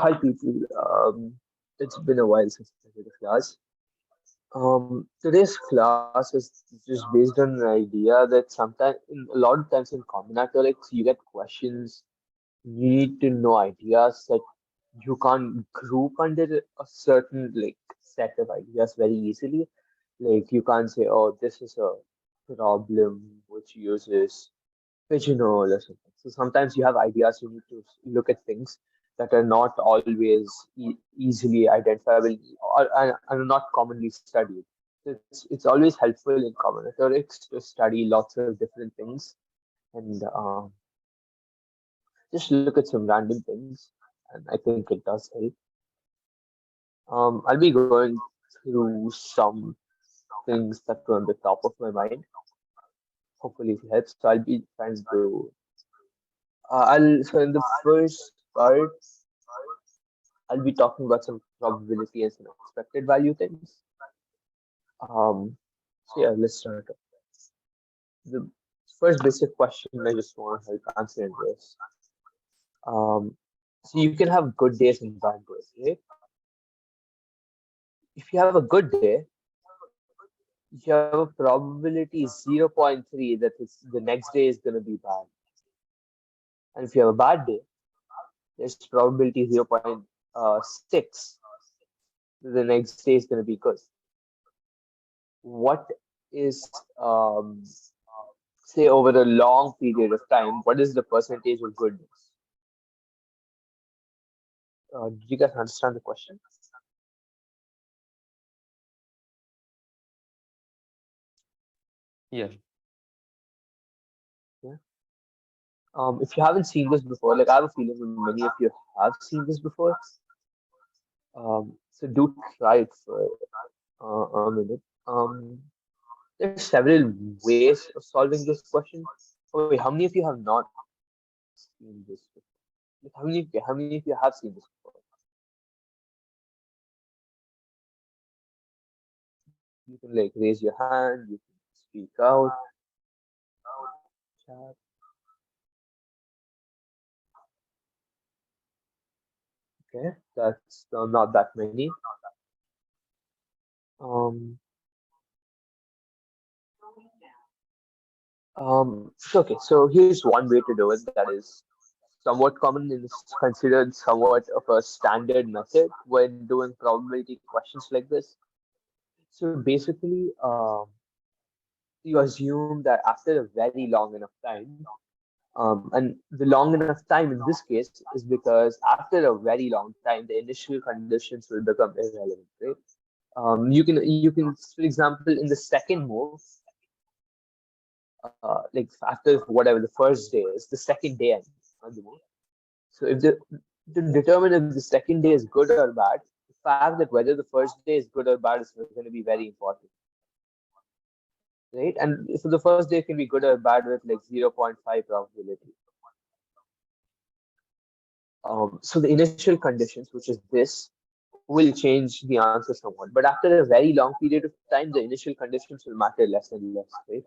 Hi people, it's been a while since I did a class. Today's class is just based on an idea that sometimes, in a lot of times in combinatorics, you get questions. You need to know ideas that you can't group under a certain like set of ideas very easily. Like you can't say, "Oh, this is a problem which uses pigeonhole or something." So sometimes you have ideas, you need to look at things that are not always easily identifiable or are not commonly studied. So it's always helpful in combinatorics to study lots of different things and just look at some random things, and I think it does help. I'll be going through some things that were on the top of my mind. Hopefully, it helps. So I'll be trying to. I'll so in the first part, I'll be talking about some probability and some expected value things. So yeah, let's start. The first basic question I just want to help answer is, um, so you can have good days and bad days, right? If you have a good day, you have a probability 0.3 that the next day is going to be bad. And if you have a bad day, there's probability 0.6 that the next day is going to be good. What is, say, over a long period of time, what is the percentage of goodness? Did you guys understand the question? Yeah. Yeah. If you haven't seen this before, like I have a feeling many of you have seen this before. So do try it for a minute. There's several ways of solving this question. Oh, wait, how many of you have not seen this before? Like, how many of you have seen this before? You can like raise your hand, you can speak out, chat. Okay, that's not that many. Um, okay, so here's one way to do it that is somewhat common and is considered somewhat of a standard method when doing probability questions like this. So basically, you assume that after a very long enough time, and the long enough time in this case is because after a very long time, the initial conditions will become irrelevant, right? You can, for example, in the second move, like after whatever the first day is, the second day ends on the move. So if the to determine if the second day is good or bad, the fact that whether the first day is good or bad is going to be very important, right? And so the first day can be good or bad with like 0.5 probability. So the initial conditions, which is this, will change the answer somewhat. But after a very long period of time, the initial conditions will matter less and less, right?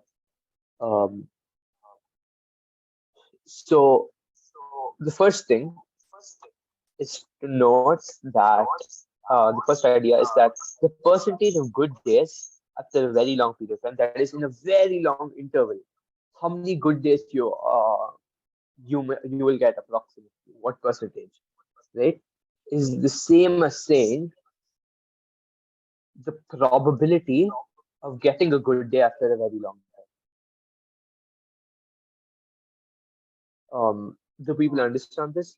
Um, so the first thing is to note that the first idea is that the percentage of good days after a very long period of time, that is in a very long interval, how many good days you will get approximately, what percentage, right? Is the same as saying the probability of getting a good day after a very long time. Do people understand this?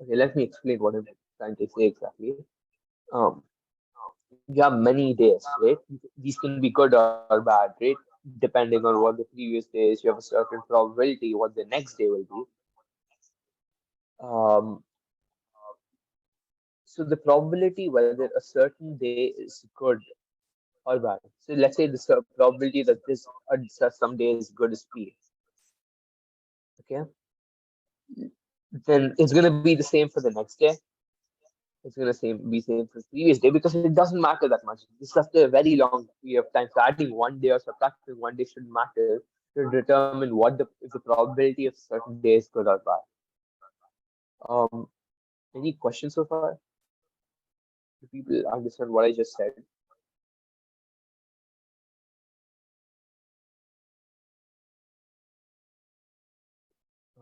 Okay, let me explain what I'm trying to say exactly. Um, you have many days, right? These can be good or bad, right? Depending on what the previous day is, you have a certain probability what the next day will be. Um, so the probability whether a certain day is good or bad. So let's say the probability that this some day is good is P. Okay, then it's gonna be the same for the next day. It's gonna be same for the previous day because it doesn't matter that much. This is after a very long period of time. So adding one day or subtracting one day should matter to determine what the if the probability of certain days good or bad. Um, Any questions so far? Do people understand what I just said?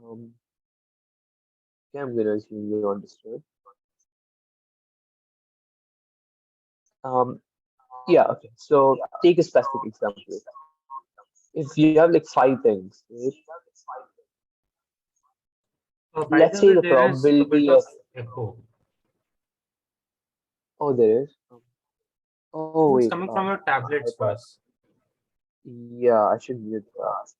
Um, yeah, I'm gonna assume you understood. Um, yeah, okay. So take a specific example. If you have like five things, right? By Let's the say way, the there is a bit probability of of, echo. oh, there is. I Oh, think it's wait. coming from your I tablets thought, first. yeah, I should mute that.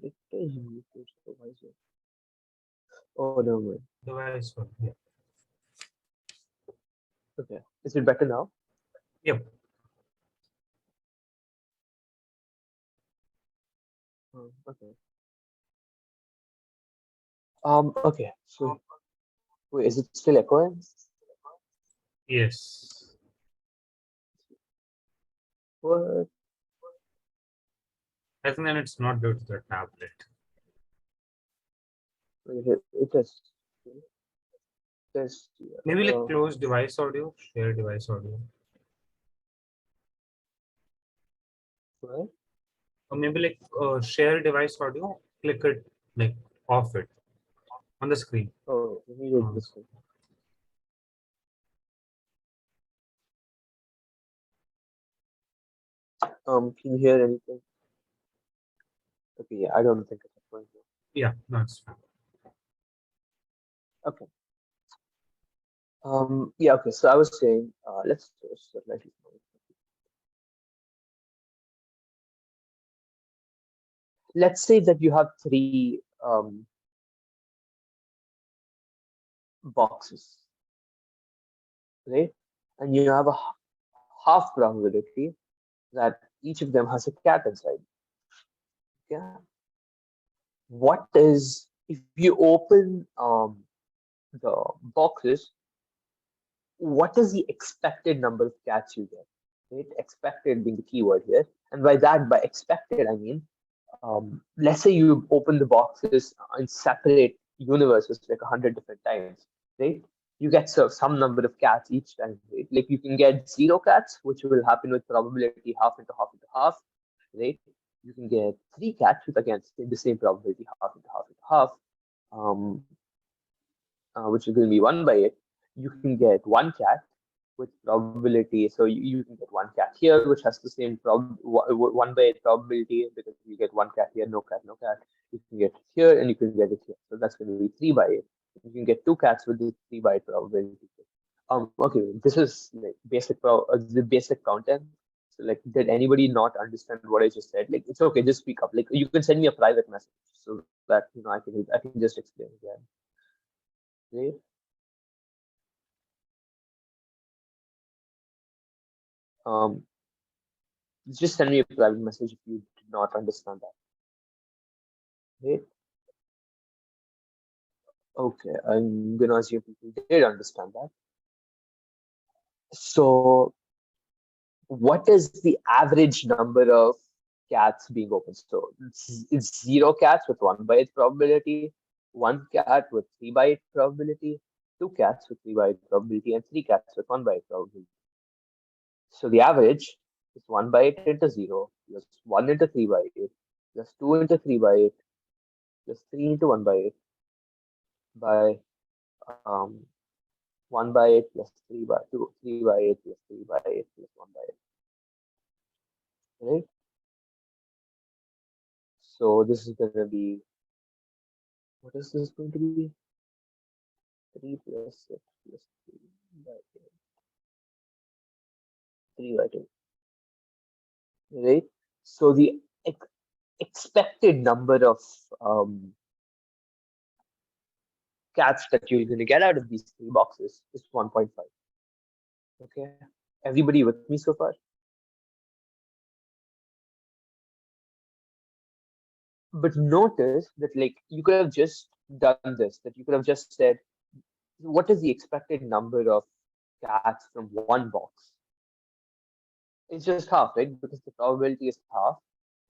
It is muted, so why is it? Oh, no, wait. Device one. Yeah. Okay. Is it better now? Yep. Okay. Okay. So, wait, is it still echoing? Yes. What? I think then it's not due to the tablet. Wait, it is. Test. Maybe like close device audio, share device audio. What? Or maybe like share device audio, click it, like off it on the screen. Oh, let me read Um, this one. Can you hear anything? Okay, yeah, I don't think it's echoing. yeah, that's fine. Okay. Yeah, okay. So I was saying, let's just let you know. Let's say that you have three boxes, right? And you have a half probability that each of them has a cat inside. Yeah. What is if you open the boxes? What is the expected number of cats you get? Right? Expected being the keyword here, and by expected, I mean, let's say you open the boxes and separate universes like 100 different times, right? You get some number of cats each time, right? Like you can get zero cats, which will happen with probability half into half into half, right? You can get three cats with again the same probability half into half into half, um, which is going to be 1/8. You can get one cat with probability. So you can get one cat here, which has the same 1/8 probability because you get one cat here, no cat, no cat. You can get it here and you can get it here. So that's going to be 3/8. You can get two cats with the 3/8 probability. Okay, this is like the basic content. So like, did anybody not understand what I just said? Like, it's okay, just speak up. Like, you can send me a private message so that I can just explain again. Right? Um, just send me a private message if you did not understand that. Right? Okay, I'm gonna assume people did understand that. So, what is the average number of cats being open? So it's zero cats with 1/8 probability, one cat with 3/8 probability, two cats with 3/8 probability, and three cats with 1/8 probability. So the average is 1/8 into zero plus one into 3/8 plus two into 3/8 plus three into 1/8 by 1/8 plus 3/2, 3/8 plus 3/8 plus 1/8, right? So this is going to be, what is this going to be? 3 plus 6 plus 3/8, 3/2, right? So the expected number of cats that you're going to get out of these three boxes is 1.5. Okay, everybody with me so far? But notice that like you could have just done this, that you could have just said what is the expected number of cats from one box? It's just half, right? Because the probability is half,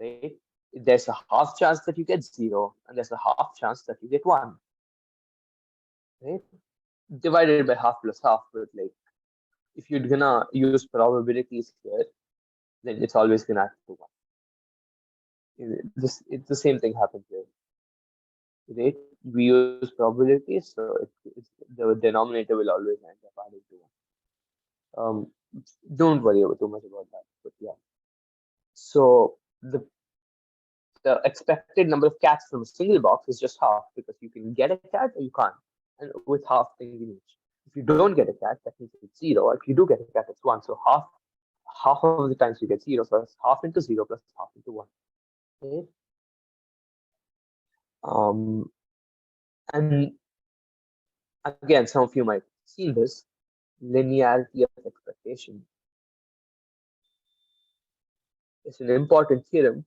right? There's a half chance that you get zero, and there's a half chance that you get one, right? Divided by half plus half, but like if you're gonna use probabilities here, then it's always gonna add to one. It's the same thing happens here, right? We use probabilities, so the denominator will always end up adding to one. Don't worry about too much about that, but yeah. So the expected number of cats from a single box is just half because you can get a cat or you can't, and with half thing in each. If you don't get a cat, that means it's zero. If you do get a cat, it's one. So half of the times you get zero, so it's half into zero plus half into one. Okay. Um, and again, some of you might have seen this linearity of expectation. It's an important theorem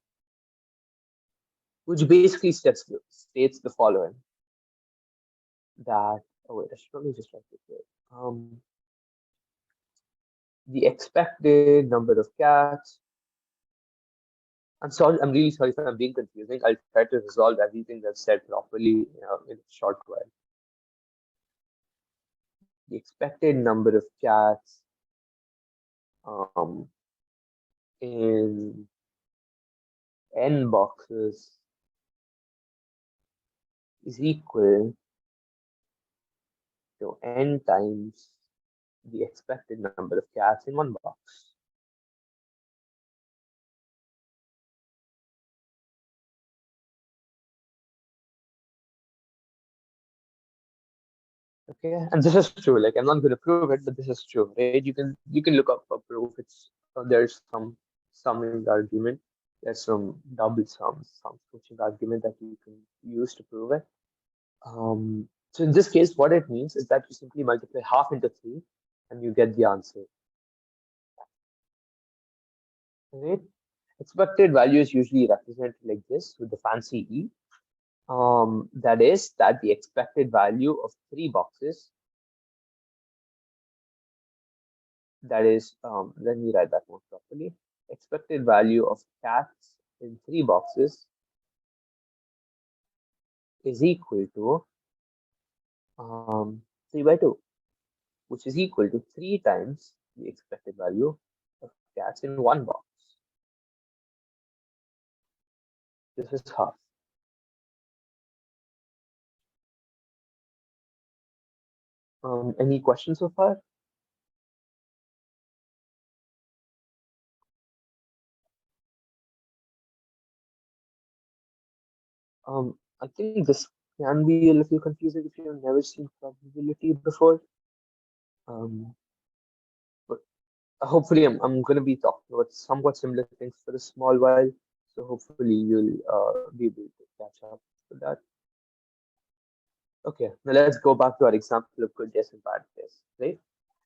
which basically states the following: that wait, I should probably just write it here. The expected number of cats. I'm sorry, I'm really sorry if I'm being confusing. I'll try to resolve everything that's said properly in a short while. The expected number of cats um, in n boxes is equal to n times the expected number of cats in one box. Okay, and this is true. Like I'm not going to prove it, but this is true, right? You can look up a proof. It's there's some summing argument. There's some double sums, some switching argument that you can use to prove it. So in this case, what it means is that you simply multiply half into 3 and you get the answer. Right? Expected value is usually represented like this with the fancy E. That is that the expected value of 3 boxes, that is, let me write that more properly. Expected value of cats in 3 boxes is equal to 3 by 2, which is equal to 3 times the expected value of cats in one box. This is half. Any questions so far? I think this can be a little confusing if you've never seen probability before. But hopefully, I'm going to be talking about somewhat similar things for a small while. So hopefully, you'll be able to catch up with that. Okay, now let's go back to our example of good days and bad days, right?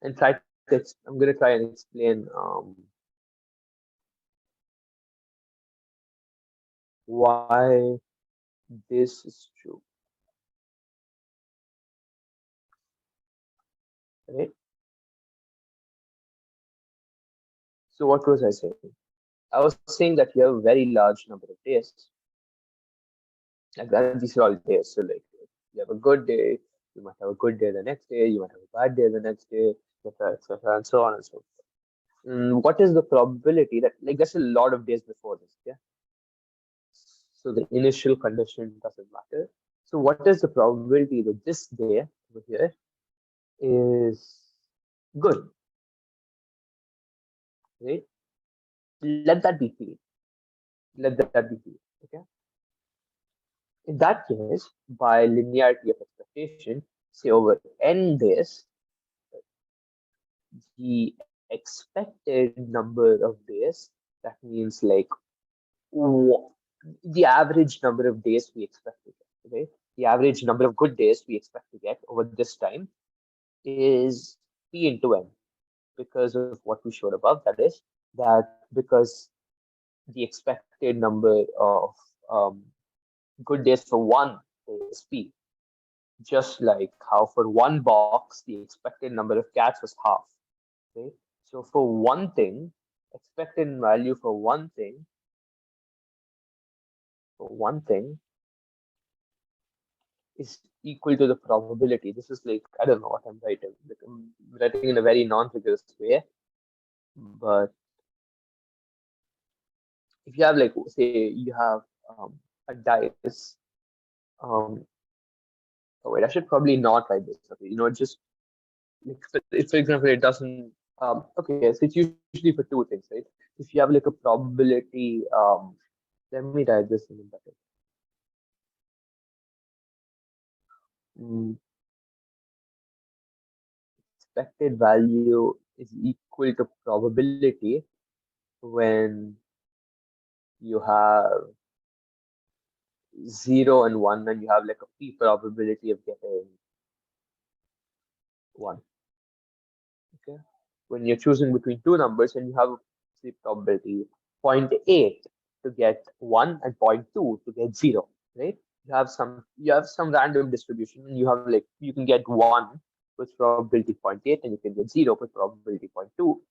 And I'm going to try and explain why this is true, right? So what was I saying? I was saying that you have a very large number of days. Like that, these are all days. So like you have a good day, you might have a good day the next day, you might have a bad day the next day, etc., and so on and so forth. What is the probability that like there's a lot of days before this? Yeah. So the initial condition doesn't matter. So what is the probability that this day over here is good? Right? Let that be clear. Let that be clear. Okay. In that case, by linearity of expectation, say over n days, the expected number of days, that means like the average number of days we expect to get, okay? The average number of good days we expect to get over this time is p into n because of what we showed above. That is that because the expected number of good days for one day is p, just like how for one box the expected number of cats was half, right? So for one thing, expected value for one thing is equal to the probability. This is like, I don't know what I'm writing. Like, I'm writing in a very non-rigorous way, but if you have like, say you have a dice, um, oh wait, I should probably not write this. Okay, just like, if for example it doesn't. Okay, so it's usually for two things, right? If you have like a probability, let me write this in a better. Mm, expected value is equal to probability when you have 0 and 1, and you have like a p probability of getting 1. Okay, when you're choosing between two numbers and you have the probability zero point 0.8 to get 1 and zero point 0.2 to get 0, right? You have some random distribution, and you have like you can get 1 with probability zero point 0.8, and you can get 0 with probability zero point 0.2.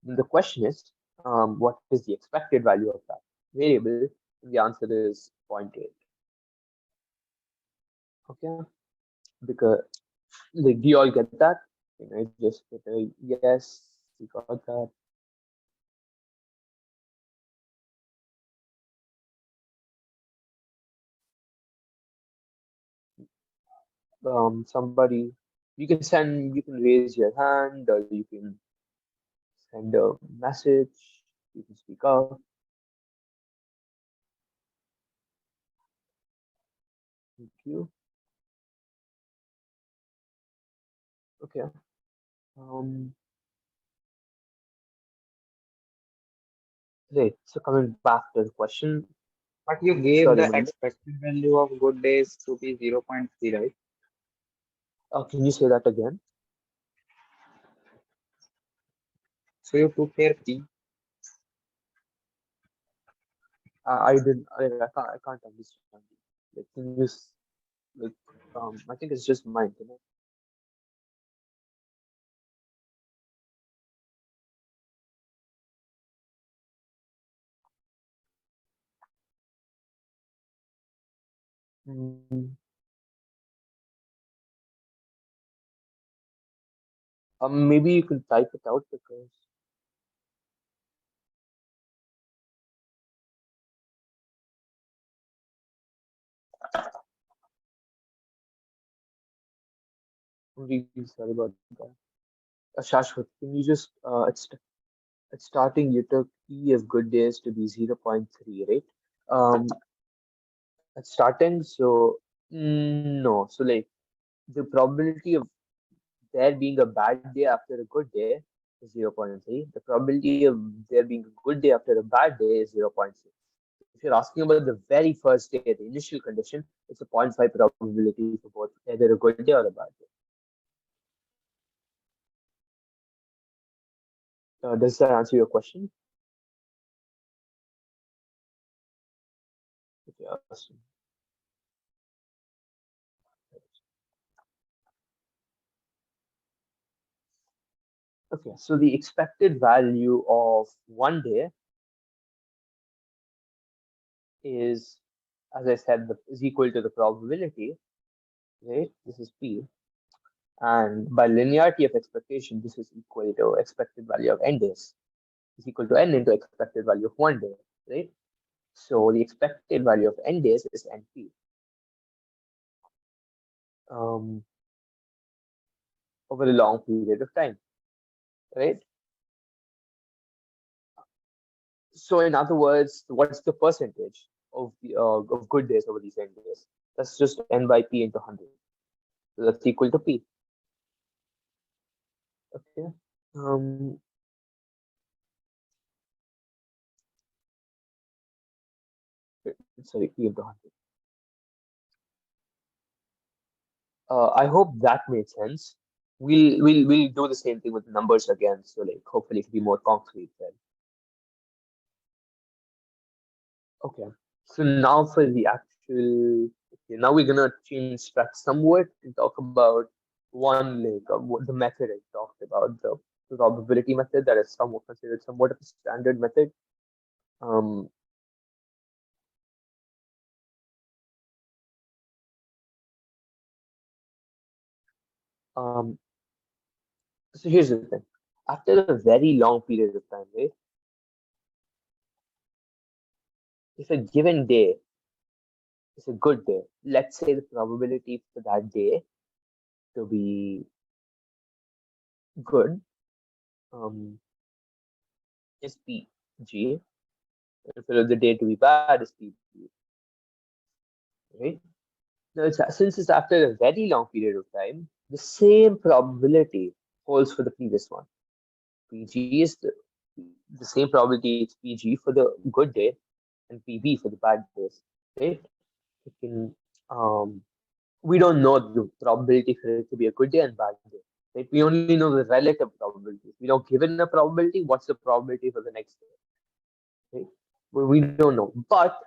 Then the question is, what is the expected value of that variable? And the answer is zero point 0.8. Okay, because like, do you all get that? Can I just get a yes? You got that? Somebody, you can raise your hand, or you can send a message, you can speak up. Thank you. Okay. Um, right. So coming back to the question, But you gave sorry, the Manoj. expected value of good days to be 0.3, right? Can you say that again? So you took here P. I didn't. I can't understand. Like, can you like I think it's just mine. Mm, maybe you can type it out because I'm really sorry about that. Shashwat, can you just at starting you took E of good days to be 0.3, right? Um, at starting, so no, so like the probability of there being a bad day after a good day is 0.3. The probability of there being a good day after a bad day is 0.6. If you're asking about the very first day, the initial condition, it's a zero point 0.5 probability for both either a good day or a bad day. Does that answer your question? Okay, awesome. Okay, so the expected value of one day is, as I said, is equal to the probability, right? This is P. And by linearity of expectation, this is equal to expected value of n days is equal to n into expected value of one day, right? So the expected value of n days is np. Um, over a long period of time, right? So in other words, what's the percentage of good days over these n days? That's just n by p into 100. So that's equal to p. Okay. Um, sorry, p into 100. I hope that made sense. We'll do the same thing with numbers again. So like hopefully it can be more concrete then. Okay. So now for the actual Okay, now we're gonna change track somewhat and talk about one like the method I talked about, the probability method that is somewhat considered somewhat of a standard method. Um, um, so here's the thing. After a very long period of time, right? If a given day is a good day, let's say the probability for that day to be good is PG, and for the day to be bad is PB, right? Now, since it's after a very long period of time, the same probability holds for the previous one. PG is the same probability it's PG for the good day and PB for the bad days, right? We can we don't know the probability for it to be a good day and bad day. Right? We only know the relative probability. We know given a probability, what's the probability for the next day? Right? Well, we don't know. But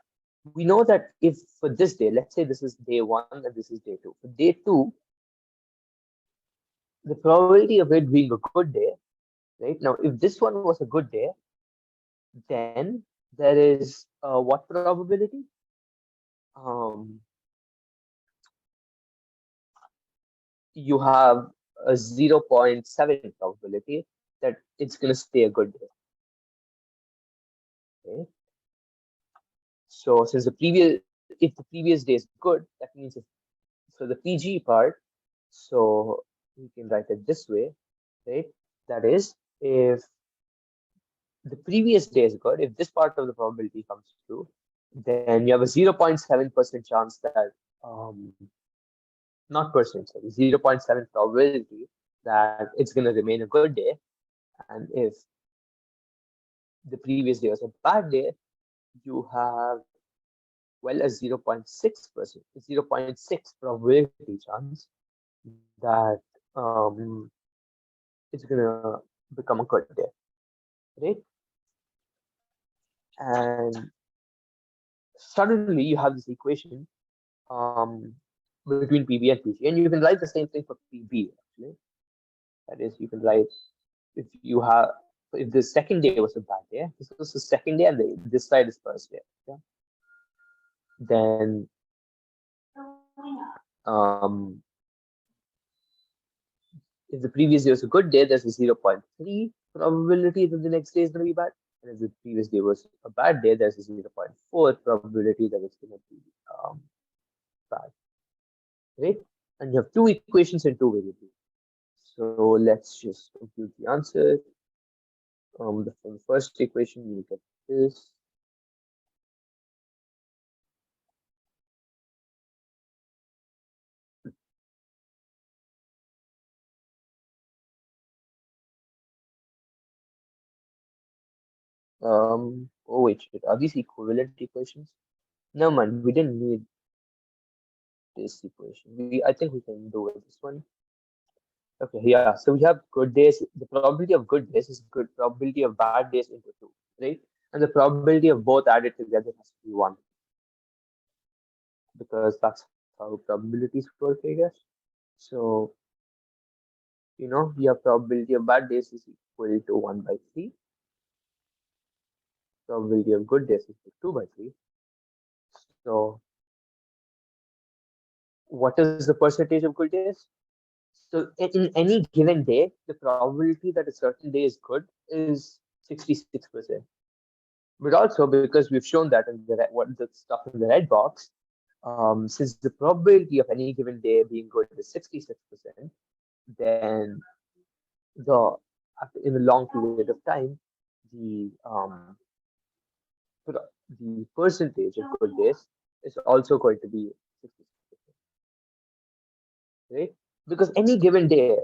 we know that if for this day, let's say this is day one and this is day two. For day two, the probability of it being a good day, right? Now, if this one was a good day, then there is what probability? Um, you have a 0.7 probability that it's going to stay a good day. Okay? So since if the previous day is good, that means if, so the PG part, so we can write it this way, right? That is, if the previous day is good, if this part of the probability comes true, then you have a 0.7% chance that, not percent, sorry, 0.7 probability that it's going to remain a good day. And if the previous day was a bad day, you have, well, a 0.6%, 0.6 probability chance that it's gonna become a good day, right? And suddenly you have this equation um, between PB and PG, and you can write the same thing for PB actually. That is, you can write if you have if the second day was a bad day, this was the second day, and this side is first day. Yeah? Then um, if the previous day was a good day, there's a 0.3 probability that the next day is going to be bad. And if the previous day was a bad day, there's a 0.4 probability that it's going to be bad, right? And you have two equations and two variables. So let's just compute the answer. From the first equation, you get this. Oh wait, shit. Are these equivalent equations? No, man, we didn't need this equation. I think we can do it this one. Okay, yeah. So we have good days. The probability of good days is good probability of bad days into two, right? And the probability of both added together has to be one, because that's how probabilities work, I guess. So your probability of bad days is equal to 1/3. Probability of good days is 2/3. So what is the percentage of good days? So in any given day, the probability that a certain day is good is 66%. But also because we've shown that in what the stuff in the red box, since the probability of any given day being good is 66%, then the in a long period of time, the the percentage of good days is also going to be 66%, right? Because any given day,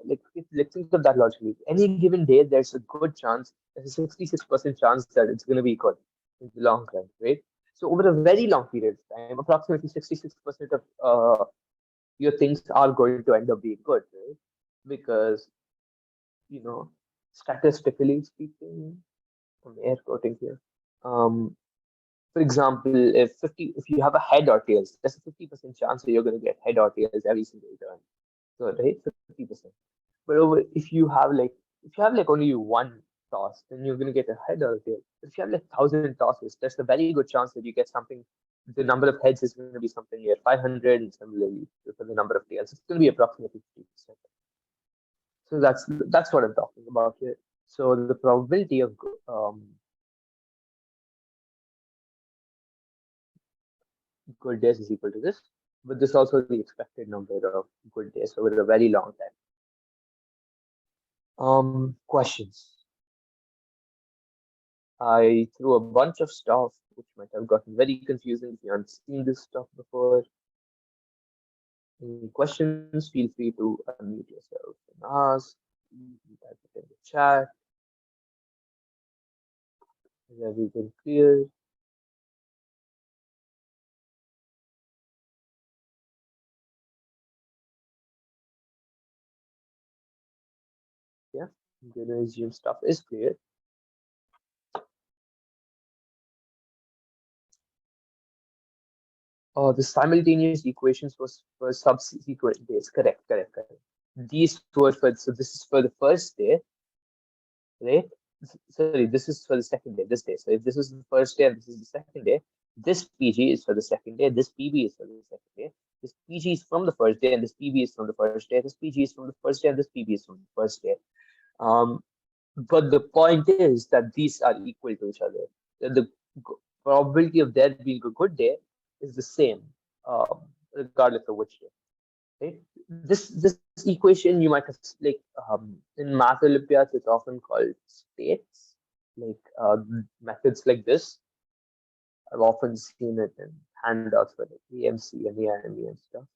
let's think of that logically. Any given day, there's a good chance, there's a 66% chance that it's going to be good in the long run, right? So over a very long period of time, approximately 66% of your things are going to end up being good, right? Because you know, statistically speaking, I'm air quoting here. Um, For example, if you have a head or tails, there's a 50% chance that you're going to get head or tails every single turn. So right, 50%. But if you have like only one toss, then you're going to get a head or a tail. But if you have like 1,000 tosses, there's a very good chance that you get something. The number of heads is going to be something near 500, and similarly for the number of tails, it's going to be approximately 50%. So that's what I'm talking about here. So the probability of good days is equal to this, but this also the expected number of good days over a very long time. Questions. I threw a bunch of stuff which might have gotten very confusing if you haven't seen this stuff before. Any questions? Feel free to unmute yourself and ask. Type it in the chat. Is everything clear? Yeah, I'm gonna assume stuff is clear. The simultaneous equations was for subsequent days. Correct. These were for, so this is for the first day, right? Sorry, this is for the second day, this day. So if this is the first day and this is the second day, this PG is for the second day, this PB is for the second day, this PG is from the first day, and this PB is from the first day, this PG is from the first day, and this PB is from the first day. But the point is that these are equal to each other. The probability of there being a good day is the same, regardless of which day. Right? This equation you might have like in math Olympiads it's often called states, like methods like this. I've often seen it in handouts for like AMC and AIME and stuff.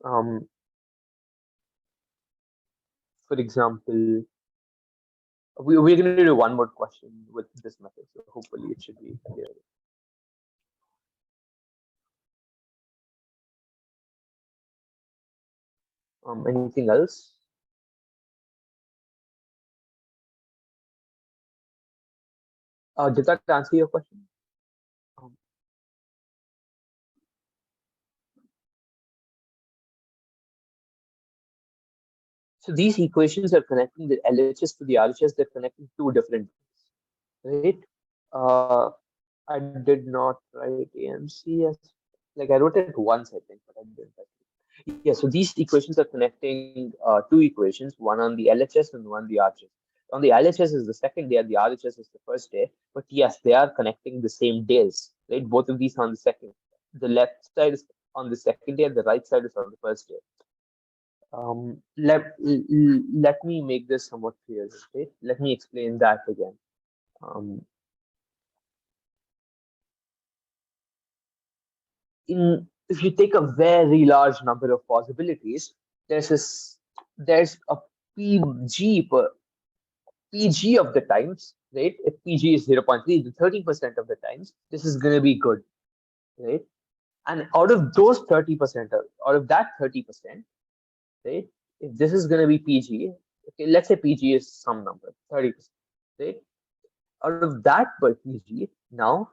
Um, for example, we're going to do one more question with this method, so hopefully it should be clear. Anything else? Did that answer your question? Um, so these equations are connecting the LHS to the RHS. They're connecting two different ways, right? I did not write AMC as like I wrote it once, I think, but I didn't. Yeah, so these equations are connecting two equations, one on the LHS and one on the RHS. On the LHS is the second day and the RHS is the first day. But yes, they are connecting the same days, right? Both of these are on the second. The left side is on the second day and the right side is on the first day. Let me make this somewhat clear, okay? Let me explain that again. If you take a very large number of possibilities, there's a PG PG of the times, right? If PG is 0.3, the 30% of the times, this is going to be good, right? And out of those 30%, out of that 30%, right? If this is going to be PG, okay, let's say PG is some number, 30%, right? Out of that per PG, now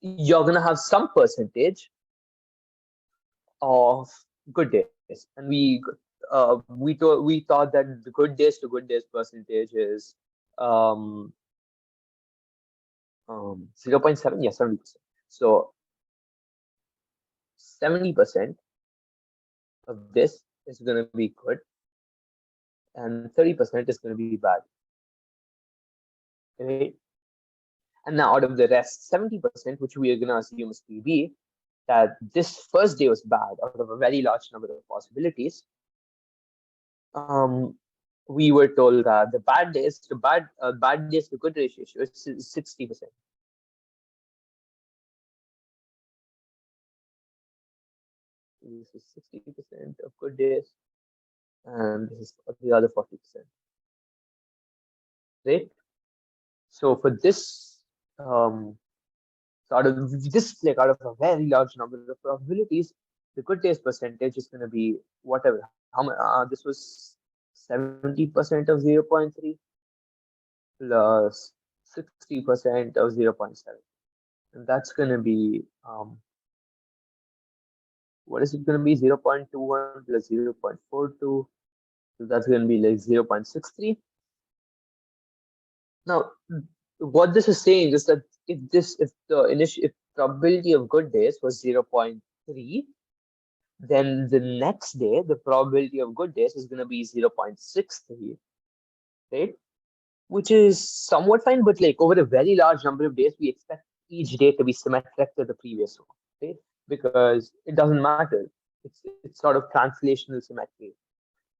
you're going to have some percentage of good days, and we thought that the good days to good days percentage is 0.7, yeah, 70%. So 70% of this is going to be good, and 30% is going to be bad. Okay, and now out of the rest 70%, which we are going to assume is PB, that this first day was bad out of a very large number of possibilities. We were told that the bad days to good ratio is 60%. This is 60% of good days, and this is the other 40%. Right? So for this, so out of this, like out of a very large number of probabilities, the good days percentage is going to be whatever. How much? This was 70% of 0.3 plus 60% of 0.7. And that's going to be, what is it going to be? 0.21 plus 0.42. So that's going to be like 0.63. Now, what this is saying is that if probability of good days was 0.3, then the next day the probability of good days is going to be 0.63, right? Which is somewhat fine, but like over a very large number of days, we expect each day to be symmetric to the previous one, right? Because it doesn't matter. It's sort of translational symmetry,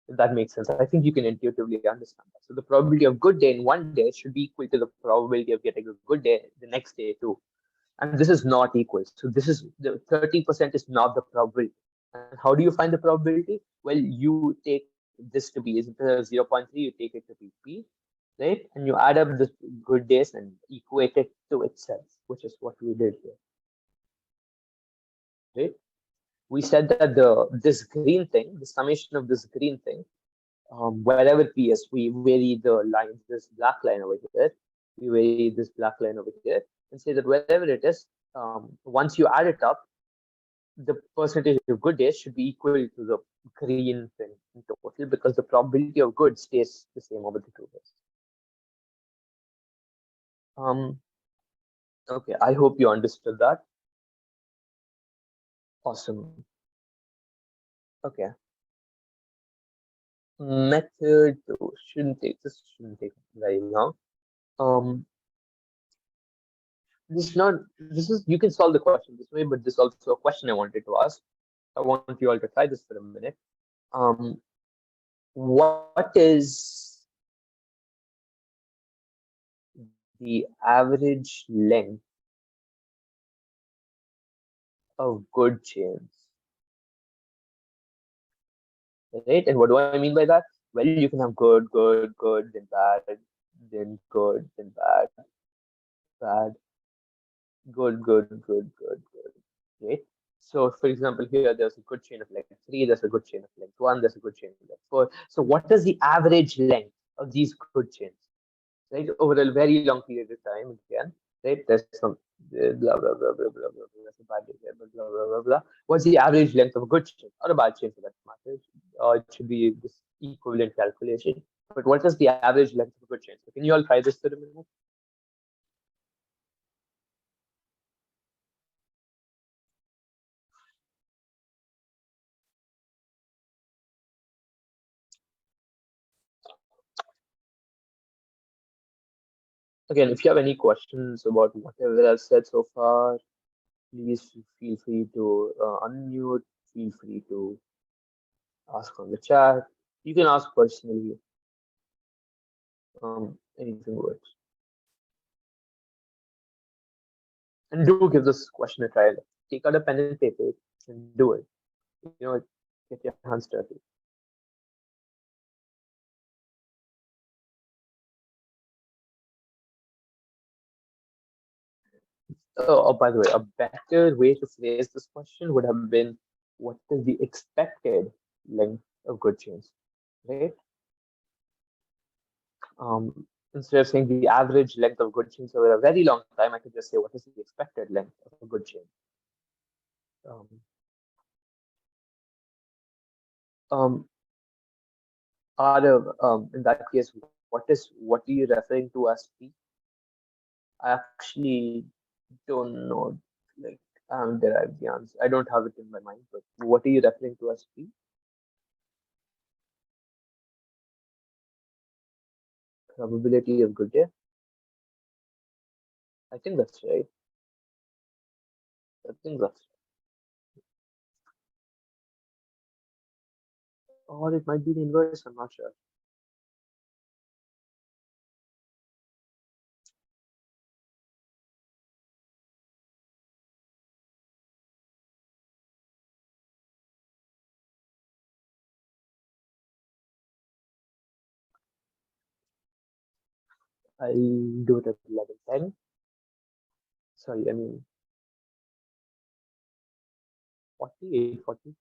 if that makes sense. I think you can intuitively understand that. So the probability of good day in one day should be equal to the probability of getting a good day the next day too. And this is not equal. So this is the 30% is not the probability. And how do you find the probability? Well, you take this to be, is it 0.3, you take it to be p, right? And you add up the good days and equate it to itself, which is what we did here, right? We said that this green thing, the summation of this green thing, wherever p is, we vary the line, this black line over here, we vary this black line over here, and say that wherever it is, once you add it up, the percentage of good days should be equal to the green thing in total, because the probability of good stays the same over the 2 days. Okay, I hope you understood that. Awesome. Okay. Method two shouldn't take very long. Um, this is, you can solve the question this way, but this is also a question I wanted to ask. I want you all to try this for a minute. What is the average length of good chains? Right? And what do I mean by that? Well, you can have good, good, good, then bad, then good, then bad, bad, good, good, good, good, good. Right? So, for example, here there's a good chain of length 3, there's a good chain of length 1, there's a good chain of length 4. So, what is the average length of these good chains? Right? Over a very long period of time, again, right? There's some blah, blah, blah, blah, blah, blah, blah. That's a bad example, blah, blah, blah, blah. What's the average length of a good chain or a bad chain for that matter? It should be this equivalent calculation. But what is the average length of a good chain? So, can you all try this for a minute? Again, if you have any questions about whatever I've said so far, please feel free to unmute, feel free to ask on the chat. You can ask personally. Anything works. And do give this question a try. Take out a pen and paper and do it. You know, get your hands dirty. Oh, by the way, a better way to phrase this question would have been, what is the expected length of good chains, right? Instead of saying the average length of good chains over a very long time, I could just say, what is the expected length of a good chain? Um, um, in that case, what are you referring to as P? I actually don't know. Like, I haven't derived the answer. I don't have it in my mind. But what are you referring to as P? Probability of good day. I think that's right. I think that's right. Or it might be the inverse. I'm not sure. I'll do it at 11:10. Sorry, I mean 48:40.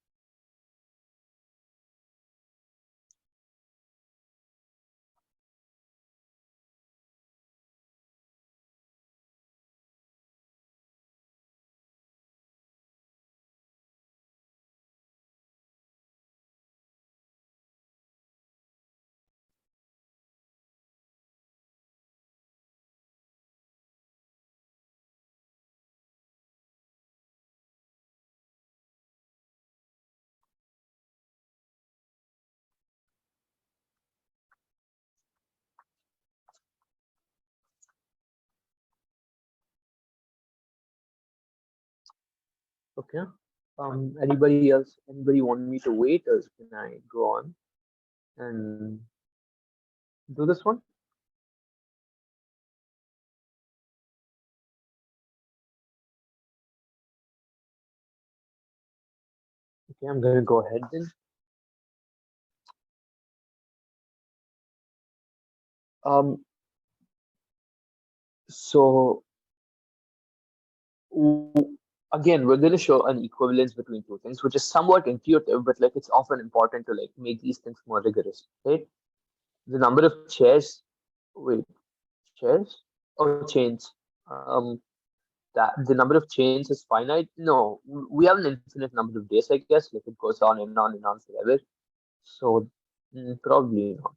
Okay. Anybody else? Anybody want me to wait, or can I go on and do this one? Okay, I'm gonna go ahead then. Um, so again, we're gonna show an equivalence between two things, which is somewhat intuitive, but like it's often important to like make these things more rigorous, right? The number of chairs, wait, chairs? Oh, chains. Um, that the number of chains is finite? No, we have an infinite number of days, I guess. Like it goes on and on and on forever. So probably not.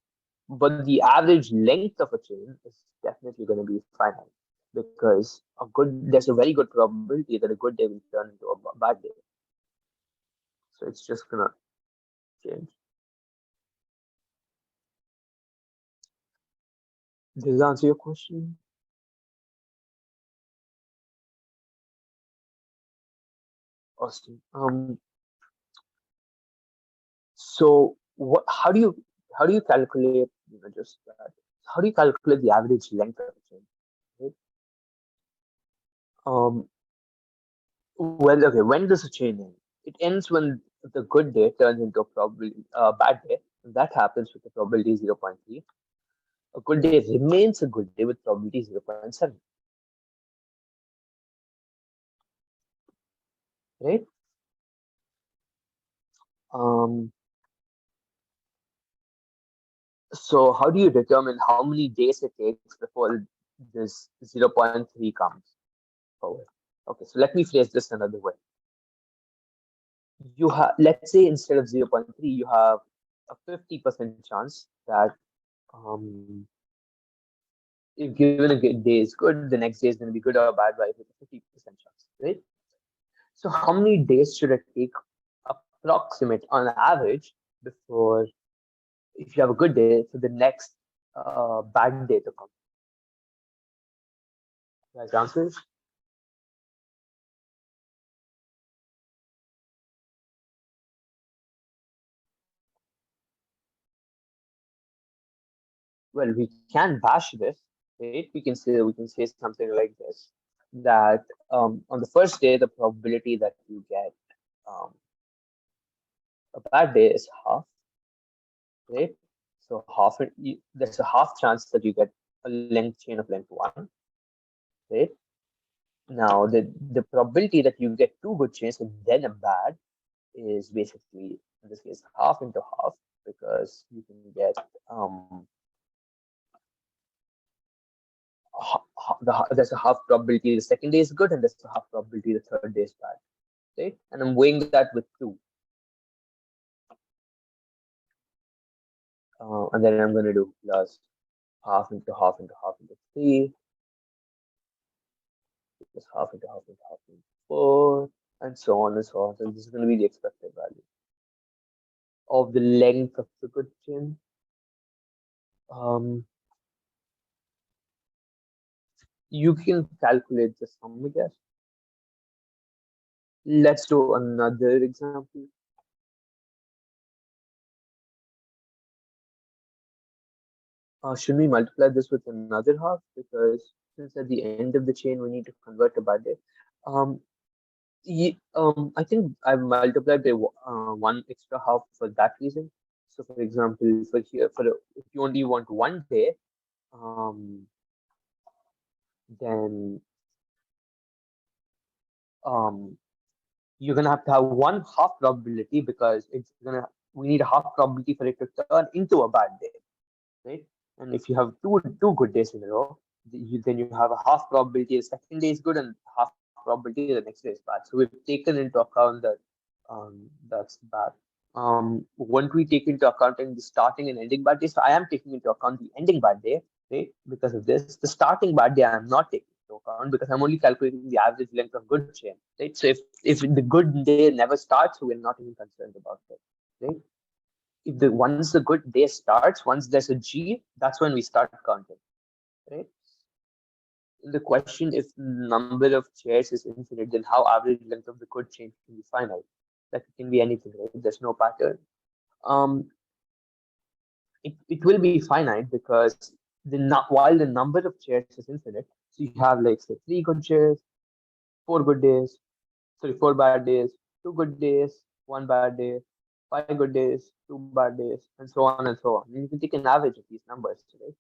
But the average length of a chain is definitely going to be finite because there's a very good probability that a good day will turn into a bad day. So it's just gonna change. Does that answer your question, Austin? So what? How do you calculate? Just that. How do you calculate the average length of a chain? Right? Um, well, okay. When does a chain end? It ends when the good day turns into a probably bad day. And that happens with the probability 0.3. A good day remains a good day with probability 0.7. Right? Um, so how do you determine how many days it takes before this 0.3 comes forward? Okay, so let me phrase this another way. You have, let's say instead of 0.3, you have a 50% chance that if given a good day is good, the next day is going to be good or bad by with a 50% chance, right? So how many days should it take approximate on average before, if you have a good day, for the next bad day to come? Right answers? Well, we can bash this, right? We can say something like this, that on the first day the probability that you get um, a bad day is half, right? So there's a half chance that you get a length chain of length one, right? Now the probability that you get two good chains and then a bad is basically in this case half into half, because you can get there's a half probability the second day is good and there's a half probability the third day is bad, right? And I'm weighing that with two, and then I'm going to do plus half into half into half into three, plus half into half into half into four, and so on and so on. So this is going to be the expected value of the length of the good chain. Um, you can calculate the sum, I guess. Let's do another example. Should we multiply this with another half? Because since at the end of the chain we need to convert to bad day. Um, I think I've multiplied by one extra half for that reason. So, for example, if you only want one day, um, then um, you're gonna have to have one half probability, because we need a half probability for it to turn into a bad day, right? And if you have two good days in a row, then you have a half probability the second day is good and half probability the next day is bad. So we've taken into account that that's bad. Won't we take into account in the starting and ending bad day? So I am taking into account the ending bad day, right? Because of this, the starting bad day I am not taking into account because I'm only calculating the average length of good chain, right? So if the good day never starts, we're not even concerned about it, right? If the once the good day starts, once there's a G, that's when we start counting, right? in the question, if number of chairs is infinite, then how average length of the good chain can be finite? That can be anything, right? There's no pattern. Um, it will be finite because while the number of chairs is infinite, so you have like say three good chairs, four good days, sorry, four bad days, two good days, one bad day, five good days, two bad days, and so on and so on. And you can take an average of these numbers, right?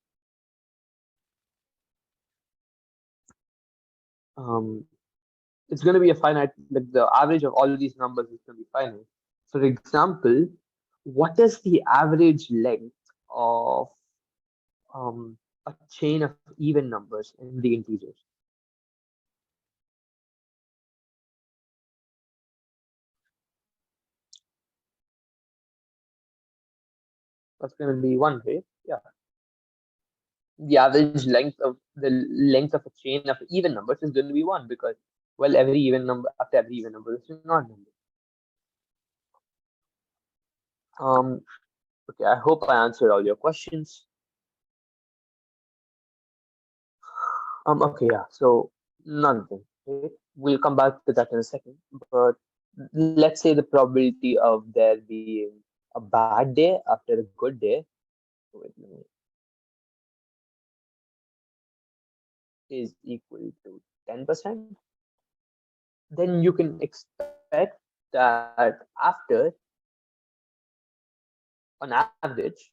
Um, it's going to be a finite, like the average of all these numbers is going to be finite. For example, what is the average length of a chain of even numbers in the integers? That's going to be one, right? Yeah. The average length of a chain of even numbers is going to be one because, well, every even number after every even number is an odd number. Um, okay, I hope I answered all your questions. Okay, yeah. So nothing. Okay? We'll come back to that in a second. But let's say the probability of there being a bad day after a good day. Wait a minute, is equal to 10%, then you can expect that after, on average,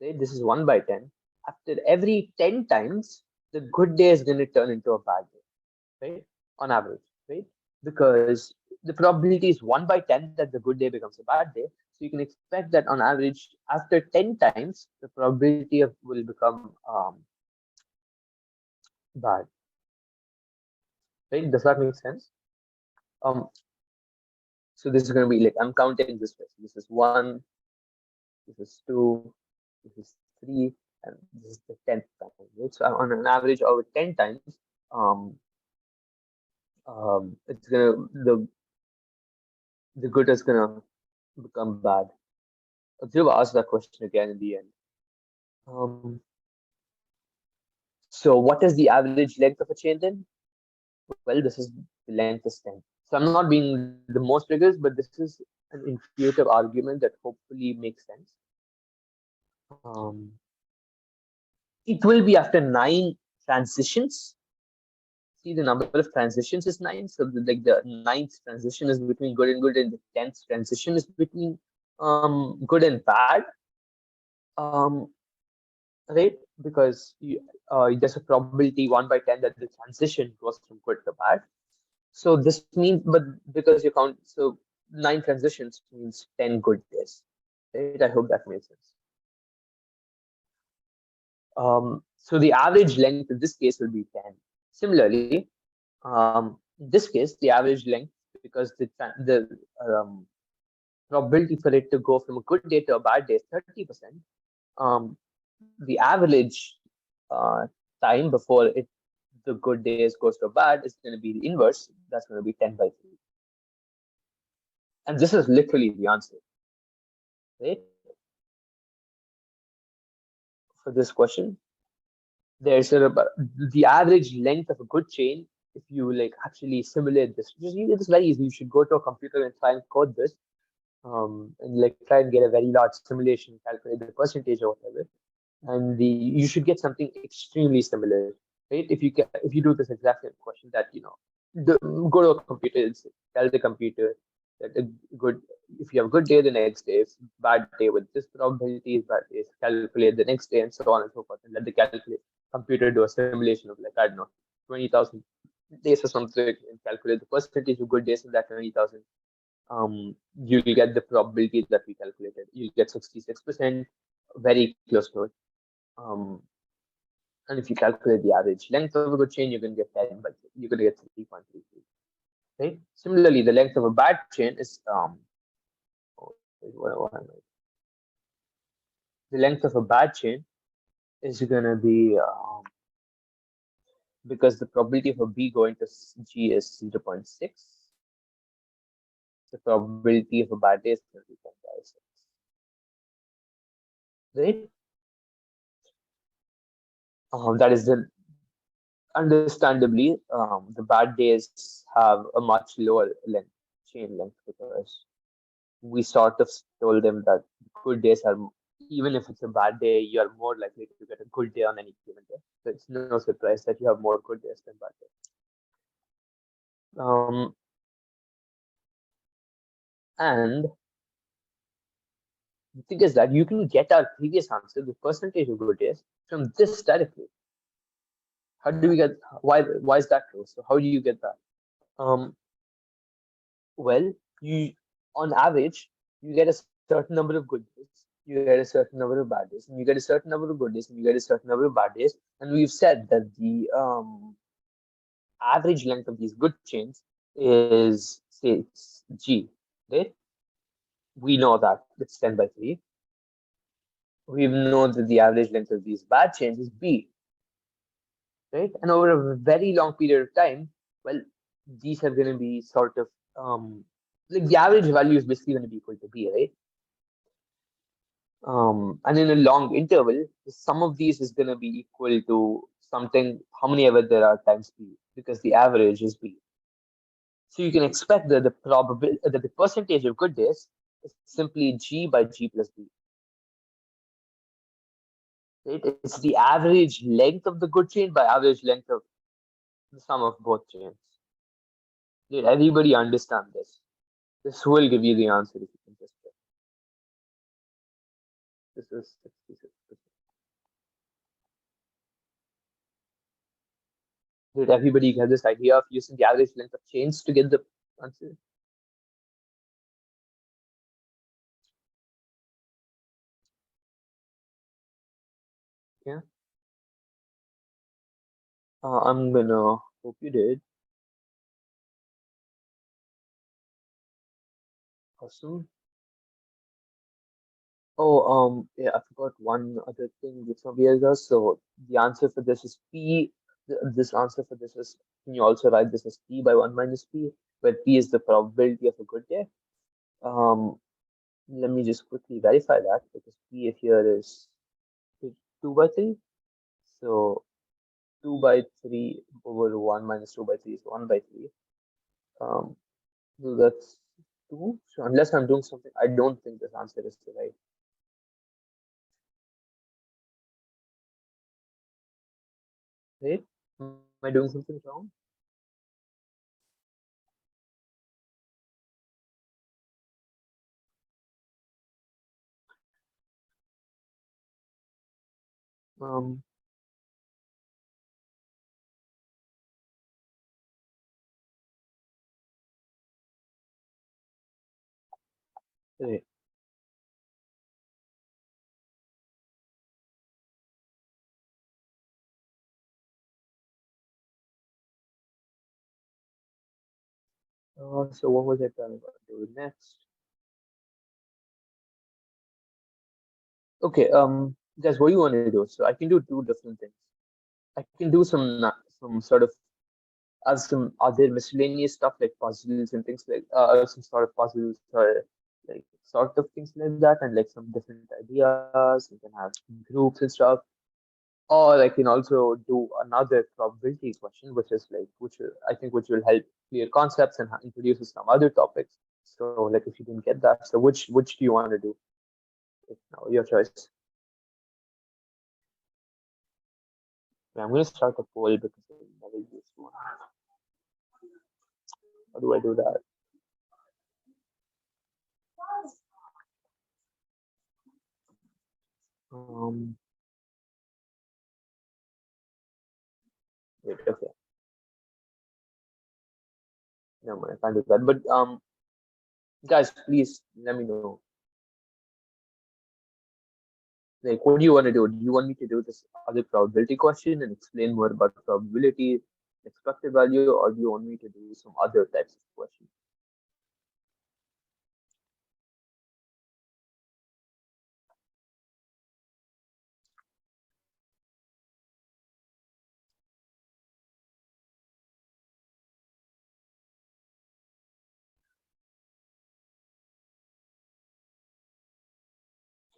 right, this is 1 by 10, after every 10 times, the good day is going to turn into a bad day, right? On average, right? Because the probability is 1 by 10 that the good day becomes a bad day. So you can expect that on average, after 10 times, the probability of will become bad, right? Does that make sense? Um, so this is going to be like, I'm counting this way. So this is 1, this is 2, this is 3, and this is the 10th time, right? So on an average over 10 times, um, it's gonna the good is gonna become bad. Dhruv asked that question again in the end. Um, so what is the average length of a chain then? Well, this is the length is 10. So I'm not being the most rigorous, but this is an intuitive argument that hopefully makes sense. Um, it will be after 9 transitions. See, the number of transitions is 9. So like the 9th transition is between good and good, and the 10th transition is between good and bad. Um, right? Because there's a probability 1 by 10 that the transition goes from good to bad. So this means, but because you count, so 9 transitions means 10 good days, right? I hope that makes sense. So the average length in this case will be 10. Similarly, in this case, the average length, because the probability for it to go from a good day to a bad day is 30%. Um, the average time before the good days goes to bad is going to be the inverse. That's going to be 10 by 3. And this is literally the answer, right? For this question, there's the average length of a good chain. If you like actually simulate this, it's very easy. You should go to a computer and try and code this, and like try and get a very large simulation, calculate the percentage or whatever, and you should get something extremely similar, right? If you do this exact same question that go to a computer and tell the computer that a good if you have a good day the next day, if bad day with this probability is bad day, calculate the next day and so on and so forth, and let the computer do a simulation of like I don't know 20,000 days or something and calculate the percentage of good days in that 20,000. You'll get the probability that we calculated. You'll get 66%, very close to it. Um, and if you calculate the average length of a good chain, you're going to get 10 by 3. You're going to get 3.33. Right? Similarly, the length of a bad chain is what am I- the length of a bad chain is going to be because the probability of a B going to G is 0.6. The probability of a bad day is 30.56. Right? That is the understandably, the bad days have a much lower chain length because we sort of told them that good days are, even if it's a bad day, you are more likely to get a good day on any given day. So it's no surprise that you have more good days than bad days. Um, and the thing is that you can get our previous answer, the percentage of good days, from this directly. How do we get, why is that close? So how do you get that? Um, well, you, on average, you get a certain number of good days, you get a certain number of bad days, and you get a certain number of good days, and you get a certain number of bad days. And we've said that the average length of these good chains is, say, it's G, right? We know that it's 10 by 3. We know that the average length of these bad chains is B, right? And over a very long period of time, well, these are going to be sort of like the average value is basically going to be equal to B, right? And in a long interval, the sum of these is going to be equal to something, how many ever there are times B, because the average is B. So you can expect that the probability, that the percentage of good days is simply G by G plus B. Right? It's the average length of the good chain by average length of the sum of both chains. Did everybody understand this? This will give you the answer if you can just check. This is 66%. Did everybody get this idea of using the average length of chains to get the answer? Yeah. I'm gonna hope you did. Awesome. Oh, yeah, I forgot one other thing which nobody else does. So the answer for this is P. This answer for this is, can you also write this as P by 1 minus P, where P is the probability of a good day. Um, Let me just quickly verify that because P here is 2 by 3. So 2 by 3 over 1 minus 2 by 3 is 1 by 3. Um, so that's 2. So unless I'm doing something, I don't think this answer is right. Right? Am I doing something wrong? Um, right. So what was I planning to do next? Okay, guys, what do you want to do? So I can do two different things. I can do some sort of some other miscellaneous stuff like puzzles and things like some sort of puzzles or like sort of things like that, and like some different ideas. You can have groups and stuff. Or I can also do another probability question, which is like I think which will help clear concepts and introduce some other topics. So like if you didn't get that, so which do you want to do? Like, now your choice. Yeah, I'm gonna start a poll because I never used one. How do I do that? Um, Wait, okay, no, I can't do that. But guys, please let me know. Like, what do you want to do? Do you want me to do this other probability question and explain more about probability, expected value, or do you want me to do some other types of questions?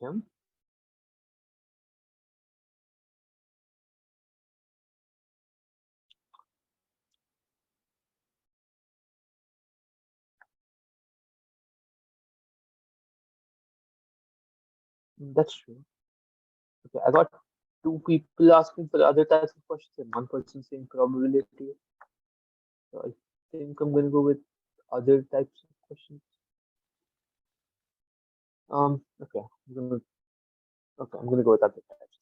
Yeah. That's true. Okay, I got two people asking for other types of questions and one person saying probability. So I think I'm gonna go with other types of questions. Okay, I'm gonna go with other types.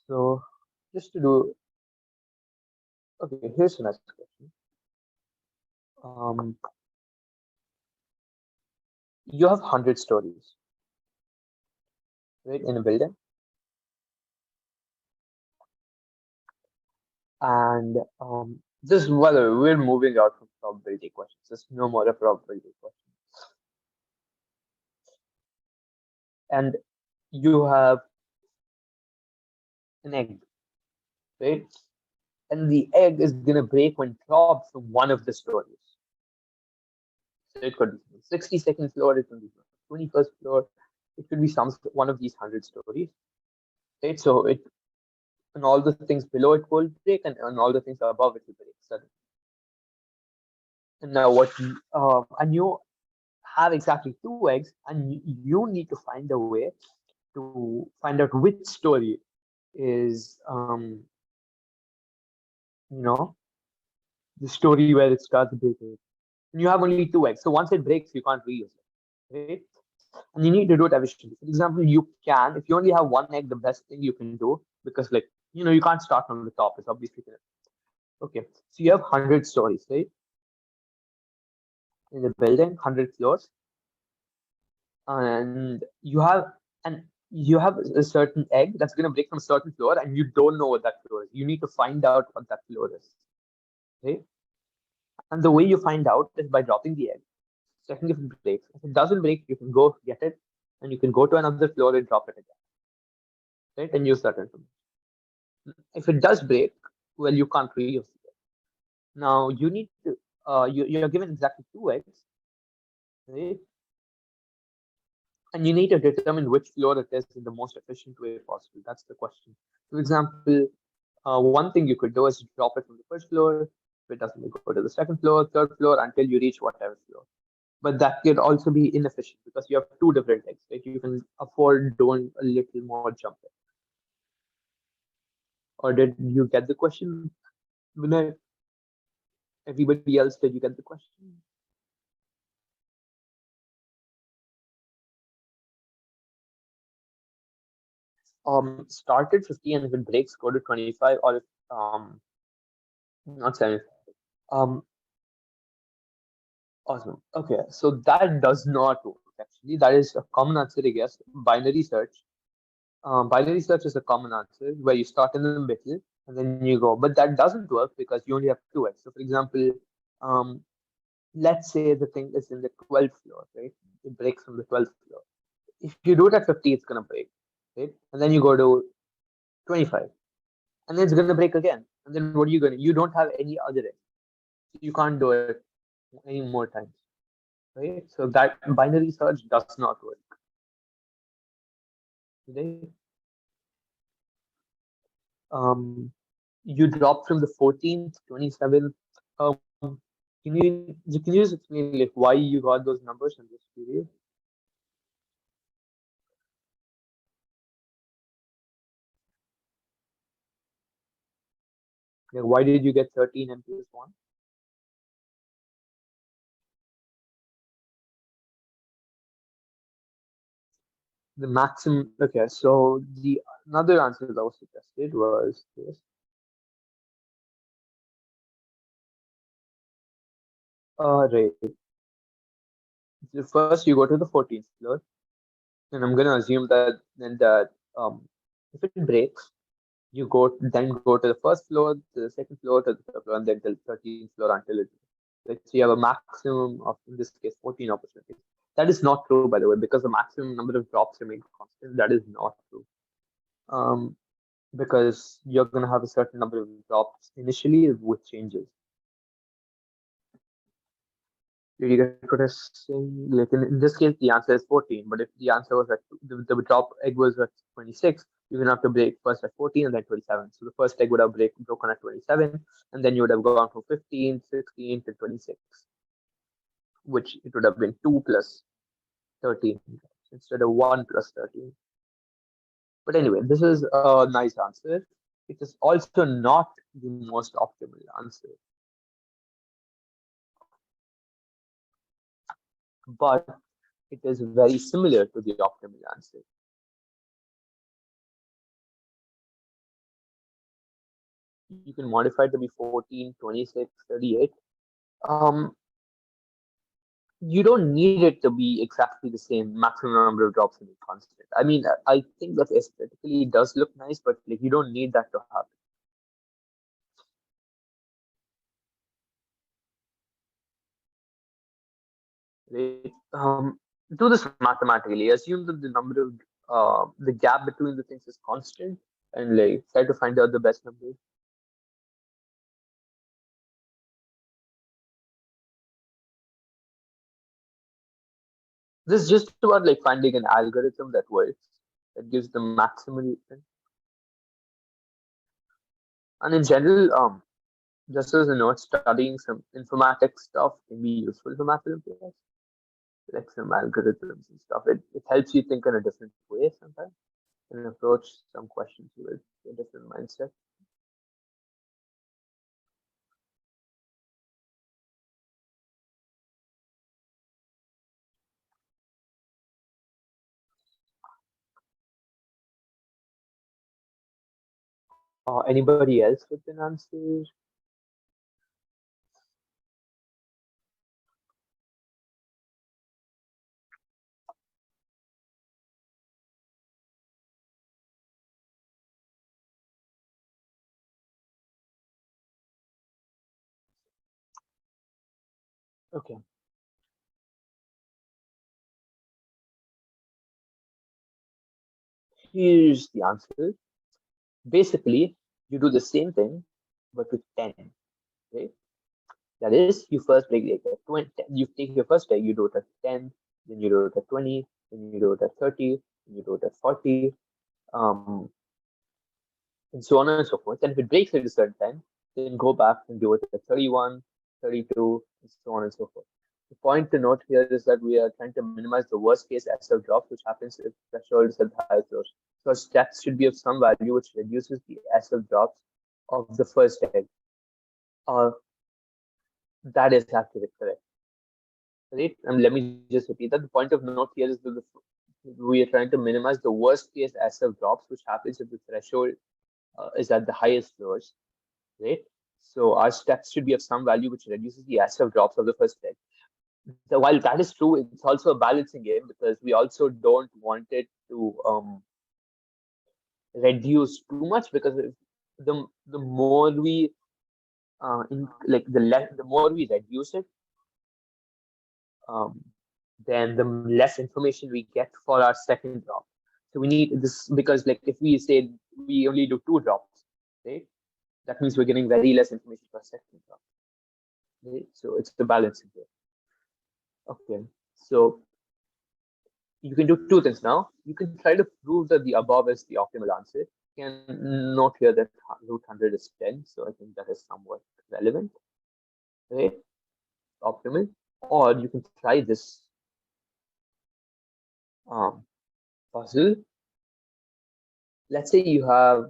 So just to do, okay, here's the next question. Um, you have 100 stories, right, in a building, and just whether we're moving out from probability questions. There's no more a probability question, and you have an egg, right? And the egg is gonna break when dropped from one of the stories. So it could be 60-second floor, it could be 21st floor, it could be some one of these 100 stories, right? So it and all the things below it will break, and all the things above it will break suddenly. And now and you have exactly two eggs, and you need to find a way to find out which story is you know the story where it starts breaking. And you have only two eggs, so once it breaks, you can't reuse it, right? And you need to do it efficiently. For example, you can, if you only have one egg, the best thing you can do, because like you can't start from the top. It's obviously gonna. Okay, so you have 100 stories, right? In the building, 100 floors, and you have a certain egg that's gonna break from a certain floor, and you don't know what that floor is. You need to find out what that floor is, right? And the way you find out is by dropping the egg, checking if it breaks. If it doesn't break, you can go get it, and you can go to another floor and drop it again, right? And use that information. If it does break, well, you can't reuse it. Now you need to you're given exactly two eggs, right? And you need to determine which floor it is in the most efficient way possible. That's the question. For example, one thing you could do is drop it from the first floor. If it doesn't, go to the second floor, third floor, until you reach whatever floor. But that could also be inefficient because you have two different eggs, right? You can afford doing a little more jumping. Or did you get the question, Vinay? Everybody else, did you get the question? Start at 50, and if it breaks, go to 25, or if not 75. Um, Awesome. Okay, so that does not work actually. That is a common answer, I guess. Binary search. Binary search is a common answer where you start in the middle and then you go. But that doesn't work because you only have two eggs. So, for example, um, let's say the thing is in the 12th floor, right? It breaks from the 12th floor. If you do it at 50, it's gonna break, right? And then you go to 25, and then it's gonna break again. And then what are you gonna? You don't have any other egg. You can't do it any more times, right? So that binary search does not work. Right? Um, you dropped from the 14th, 27th. Um, can you just explain like why you got those numbers in this period? Like why did you get 13 and plus one? The maximum. Okay, so the another answer that was suggested was this. Right. So first you go to the 14th floor, and I'm gonna assume that if it breaks, you go to the first floor, to the second floor, to the third floor, and then to the 13th floor until it. Like, so you have a maximum of, in this case, 14 opportunities. That is not true, by the way, because the maximum number of drops remain constant. That is not true. Um, because you're gonna have a certain number of drops initially with changes. Did you get what I'm saying? Like in this case, the answer is 14. But if the answer was at the drop egg was at 26, You're gonna have to break first at 14 and then 27. So the first leg would have broken at 27, and then you would have gone from 15, 16 to 26, which it would have been 2 plus 13 instead of 1 plus 13. But anyway, this is a nice answer. It is also not the most optimal answer, but it is very similar to the optimal answer. You can modify it to be 14, 26, 38. Um, you don't need it to be exactly the same maximum number of drops in a constant. I mean, I think that aesthetically it does look nice, but like you don't need that to happen, right? Do this mathematically. Assume that the number of the gap between the things is constant, and like try to find out the best number. This is just about like finding an algorithm that works, that gives the maximal. And in general, just as a note, studying some informatics stuff can be useful for math Olympiads, like some algorithms and stuff. It helps you think in a different way sometimes and approach some questions with a different mindset. Anybody else with an answer? Okay, here's the answer. Basically, you do the same thing, but with 10, right? That is, you first break like a 20, you take your first egg, you do it at 10, then you do it at 20, then you do it at 30, then you do it at 40, um, and so on and so forth. And if it breaks at a certain time, then go back and do it at 31, 32, and so on and so forth. The point to note here is that we are trying to minimize the worst case SF drops, which happens if threshold is at the highest lows. So steps should be of some value which reduces the SF drops of the first egg. Uh, that is accurate, correct? Right? And let me just repeat that. The point of note here is that we are trying to minimize the worst case SF drops, which happens if the threshold is at the highest lowers, right? So our steps should be of some value which reduces the SF drops of the first egg. So while that is true, it's also a balancing game because we also don't want it to reduce too much because if the more we like the more we reduce it, um, then the less information we get for our second drop. So we need this because like if we say we only do 2 drops, right? That means we're getting very less information per second drop. Right? So it's the balancing here. Okay. So you can do 2 things now. You can try to prove that the above is the optimal answer. You can note here that root 100 is 10. So I think that is somewhat relevant. Right? Optimal. Or you can try this puzzle. Let's say you have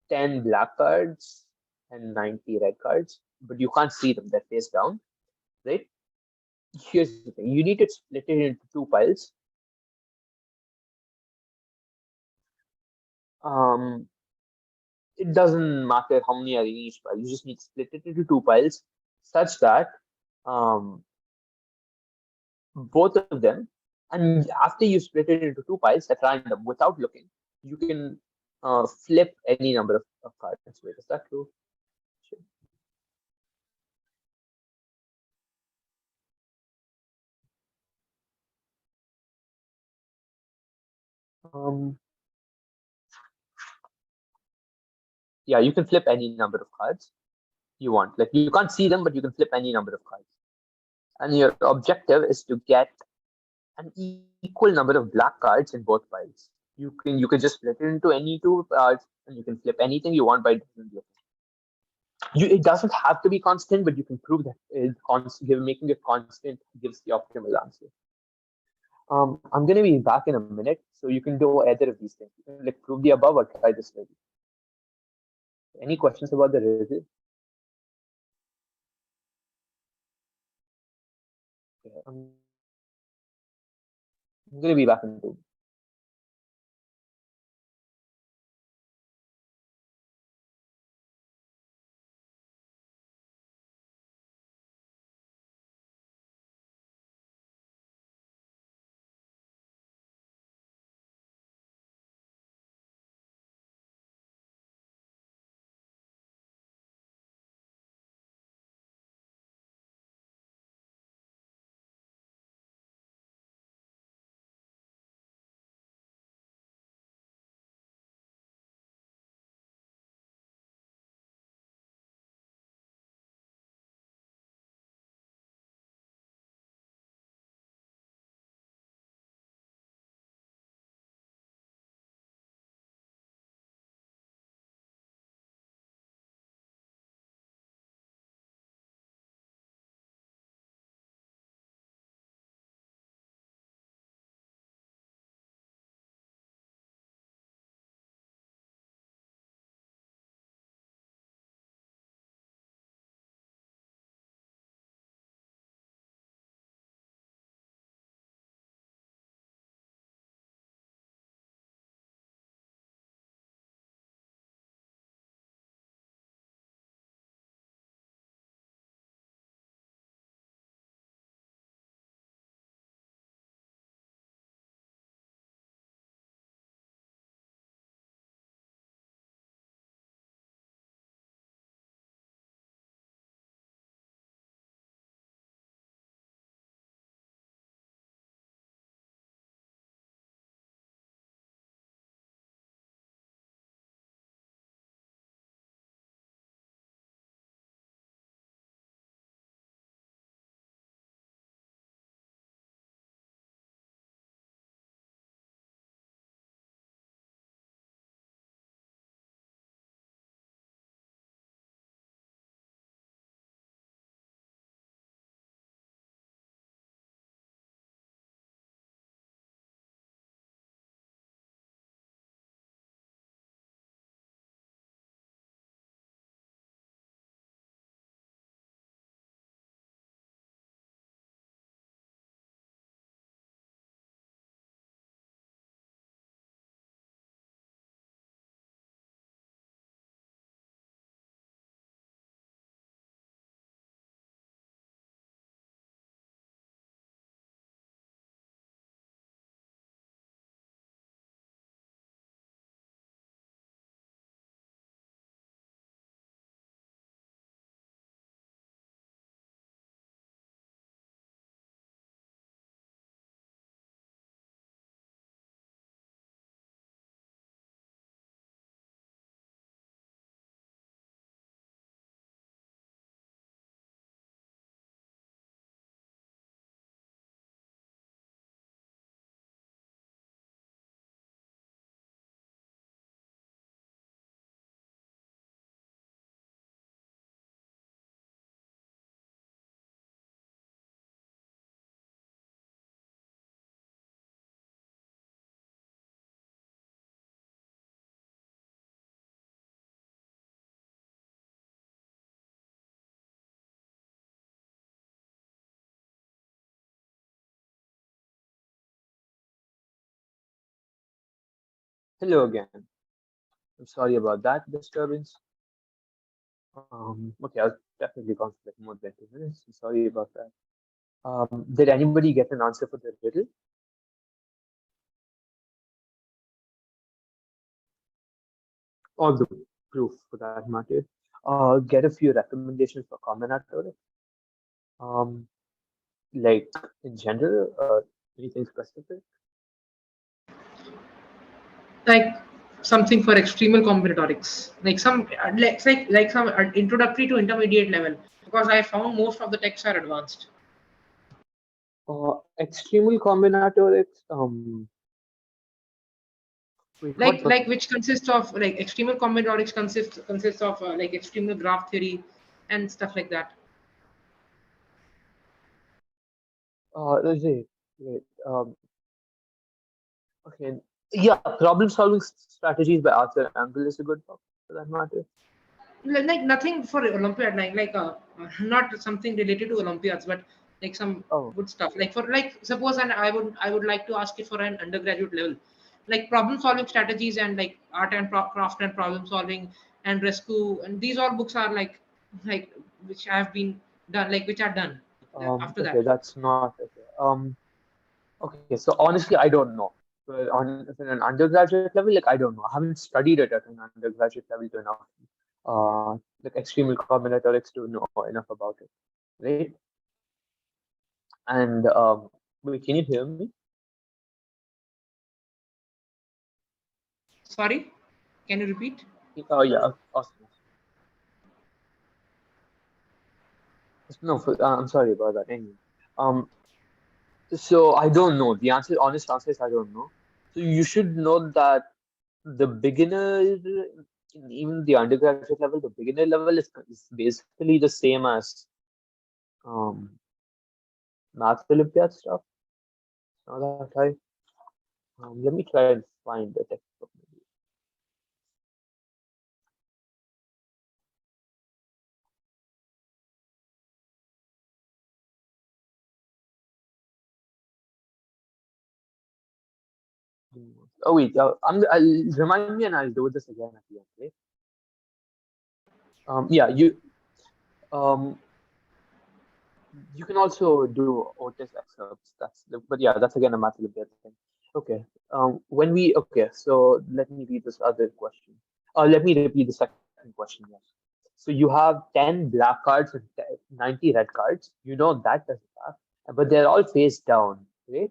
10 black cards and 90 red cards, but you can't see them, they're face down, right? Here's the thing, you need to split it into 2 piles. Um, it doesn't matter how many are in each pile, you just need to split it into 2 piles such that both of them, and after you split it into 2 piles at random without looking, you can flip any number of cards. Wait, is that true? Sure. Um, yeah, you can flip any number of cards you want. Like you can't see them, but you can flip any number of cards. And your objective is to get an equal number of black cards in both piles. You can just split it into any two parts, and you can flip anything you want by doing it. It doesn't have to be constant, but you can prove that making it constant gives the optimal answer. I'm gonna be back in a minute, so you can do either of these things. You can like prove the above or try this later. Any questions about the result? Okay, I'm gonna be back in 2 minutes. Hello again. I'm sorry about that disturbance. Okay, I'll definitely gone for like more than 2 minutes. I'm sorry about that. Did anybody get an answer for the riddle? Or the proof for that matter? Get a few recommendations for combinatorics. Um, like in general, anything specific? Like something for extremal combinatorics, like some like some introductory to intermediate level, because I found most of the texts are advanced. Extremal combinatorics. Wait, what like bucket? which consists of like extremal combinatorics consists of like extremal graph theory and stuff like that. Wait. Okay. Yeah, problem solving strategies by Arthur Angle is a good book for that matter. Like nothing for Olympiad, not something related to Olympiads, but like some Oh, good stuff. Like for like suppose, and I would like to ask it for an undergraduate level, like problem solving strategies and like art and craft and problem solving and rescue, and these all books are like which have been done, like which are done after okay, that. that's not okay. Okay, so honestly, I don't know. But on if in an undergraduate level, like I don't know. I haven't studied it at an undergraduate level to enough, like extreme combinatorics to know enough about it, right? And wait, can you hear me? Sorry, can you repeat? Oh yeah, awesome. No, I'm sorry about that. Anyway, um, so I don't know. The answer, honest answer is I don't know. So you should know that the beginner, even the undergraduate level, the beginner level is basically the same as um Math Olympiad stuff. Not that high. Let me try and find the textbook. Maybe. Oh wait, I'll remind me and I'll do this again at the end. Right? Yeah, um, you can also do Otis excerpts. But yeah, that's again a Math Olympiad thing. Okay. Okay, so let me read this other question. Let me repeat the second question. Yes. So you have 10 black cards and 90 red cards. You know that doesn't have, but they're all face down, right?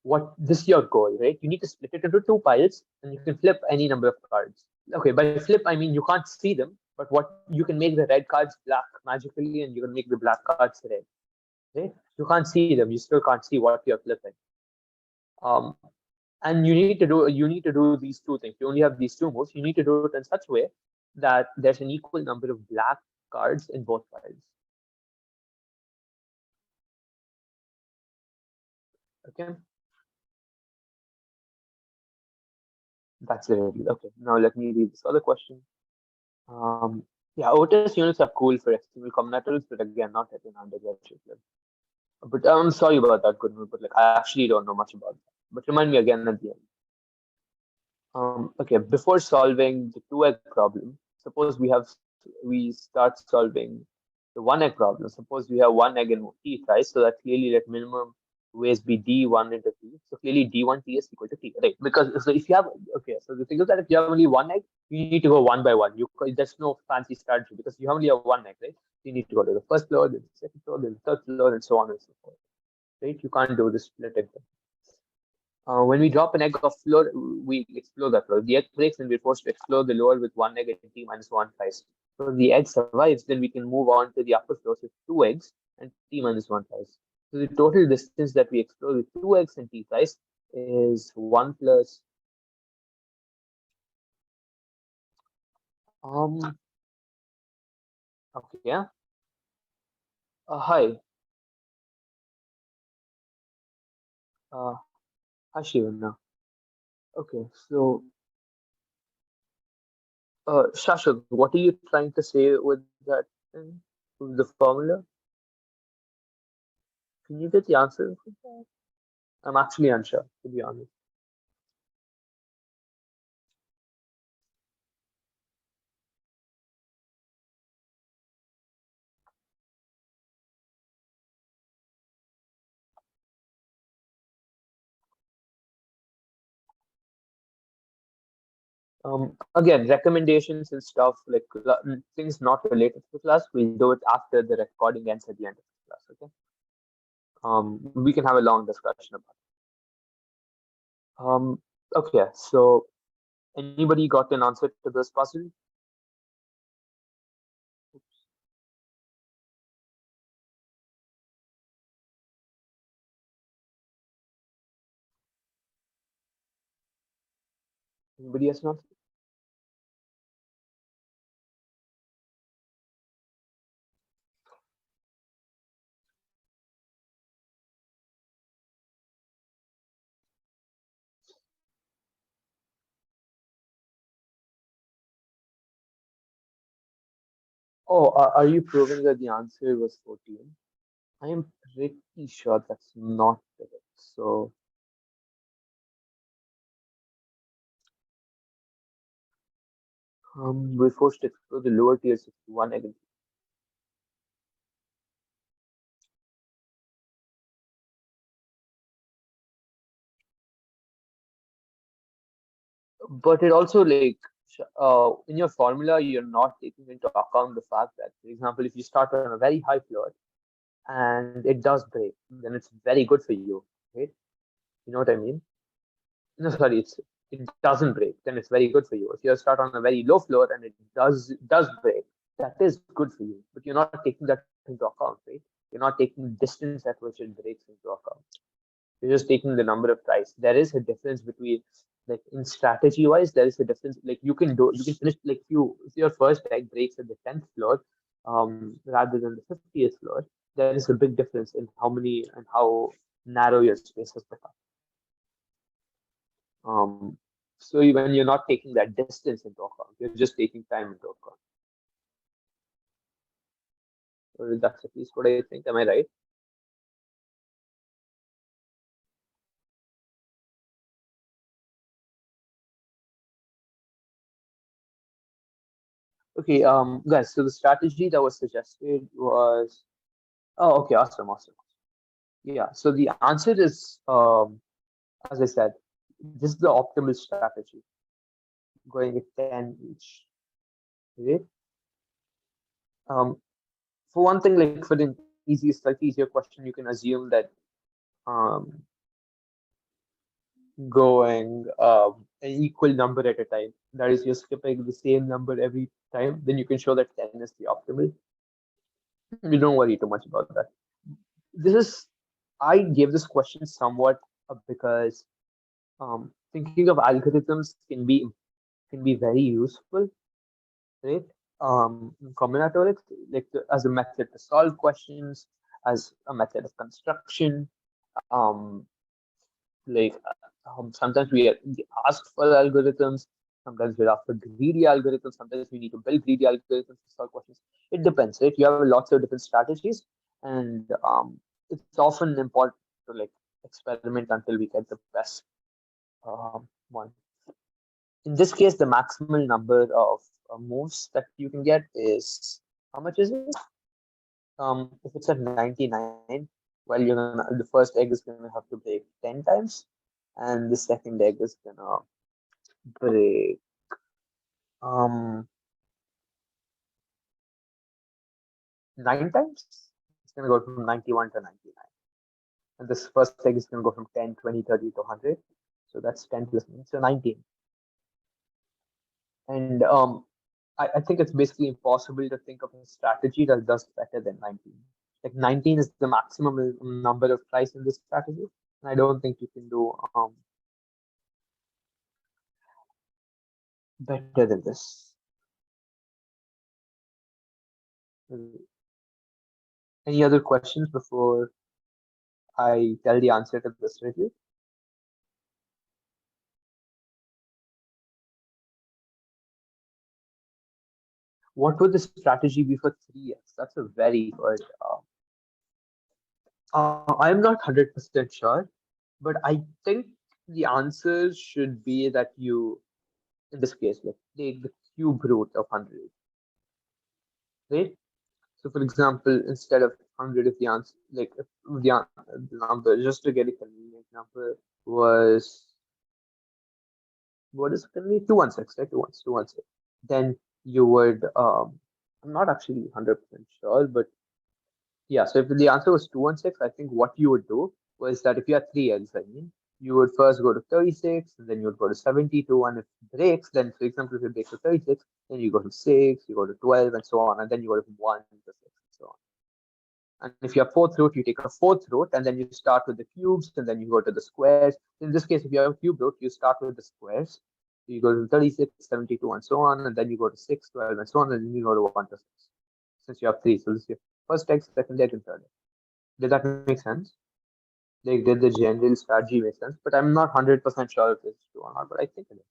What this is your goal, right? You need to split it into two piles, and you can flip any number of cards. Okay, by flip I mean you can't see them, but what you can make the red cards black magically, and you can make the black cards red. Right? You can't see them. You still can't see what you're flipping. Um, and you need to do these two things. You only have these two moves. You need to do it in such a way that there's an equal number of black cards in both piles. Okay, that's it. Okay, now let me read this other question. Yeah, Otis units are cool for external combinatorials, but again, not at an undergraduate level. But I'm sorry about that, Goodman, but like I actually don't know much about that. But remind me again at the end. Okay, before solving the two egg problem, suppose we start solving the one egg problem. Suppose we have one egg in t, right? So that clearly let minimum ways be d1 into t. So clearly d1 t is equal to t, right? Because so if you have okay, so the thing is that if you have only one egg, you need to go one by one. There's no fancy strategy because you only have one egg, right? You need to go to the first floor, then the second floor, then the third floor, and so on and so forth. Right? You can't do this splitting thing. When we drop an egg off floor, we explore that floor. The egg breaks and we're forced to explore the lower with one egg at t minus one size. So if the egg survives, then we can move on to the upper floors with two eggs and t minus one size. So the total distance that we explore with two eggs and t size is one plus um okay, yeah. Hi. Uh Hi Shivana. Okay, so Shashak, what are you trying to say with that thing? With the formula? Can you get the answer? I'm actually unsure, to be honest. Again, recommendations and stuff like things not related to the class, we'll do it after the recording ends at the end of the class. Okay. We can have a long discussion about it. Okay. So, anybody got an answer to this puzzle? Anybody else not? Oh, are you proving that the answer was 14? I am pretty sure that's not correct. So, we're forced to explore the lower tiers of one again. But it also in your formula, you're not taking into account the fact that, for example, if you start on a very high floor and it does break, then it's very good for you, right? You know what I mean? No, sorry, it doesn't break, then it's very good for you. If you start on a very low floor and it does break, that is good for you. But you're not taking that into account, right? You're not taking distance at which it breaks into account. You're just taking the number of tries. There is a difference between, like, in strategy wise, there is a difference. Like you can finish, like, if your first egg breaks at the 10th floor, rather than the 50th floor, there is a big difference in how many and how narrow your space has become. Um, so when you're not taking that distance into account, you're just taking time into account. So that's at least what I think. Am I right? Okay, guys. So the strategy that was suggested was, oh, okay, awesome, awesome. Yeah. So the answer is, as I said, this is the optimal strategy, going with 10 each. Okay. Um, for one thing, like for the easiest, slightly easier question, you can assume that um, going an equal number at a time. That is, you're skipping the same number every time. Then you can show that 10 is the optimal. You don't worry too much about that. This is, I gave this question somewhat because thinking of algorithms can be very useful, right? In combinatorics, like as a method to solve questions, as a method of construction. Um, like sometimes we ask for algorithms, sometimes we're after greedy algorithms, sometimes we need to build greedy algorithms to solve questions. It depends, right? You have lots of different strategies, and it's often important to, like, experiment until we get the best one. In this case, the maximal number of moves that you can get is, how much is it? If it's at 99, well, the first egg is gonna have to break 10 times, and the second egg is gonna break um 9 times. It's gonna go from 91 to 99, and this first egg is gonna go from 10, 20, 30 to 100. So that's 10 plus 9, so 19. And I think it's basically impossible to think of a strategy that does better than 19. Like 19 is the maximum number of tries in this strategy, and I don't think you can do better than this. Any other questions before I tell the answer to this review? What would the strategy be for 3x? That's a very good. I'm not 100% sure, but I think the answer should be that you, in this case, like, take the cube root of 100, right? So, for example, instead of 100, if the answer, like, if the number, just to get a convenient number, was, what is it going to be? 216, right? 216. Then you would, I'm not actually 100% sure, but yeah, so if the answer was 216, I think what you would do was that if you had three eggs, I mean, you would first go to 36, and then you would go to 72, and if it breaks, then, for example, if it breaks to 36, then you go to 6, you go to 12, and so on, and then you go to 1 to 6, and so on. And if you have fourth root, you take a fourth root, and then you start with the cubes, and then you go to the squares. In this case, if you have a cube root, you start with the squares, You go to 36, 72, and so on, and then you go to 6, 12, and so on, and then you go to 1 to 6. Since you have three, so this is your first egg, second egg, and third egg. Did that make sense? Like, did the general strategy make sense? But I'm not 100% sure if it's true or not, but I think it is.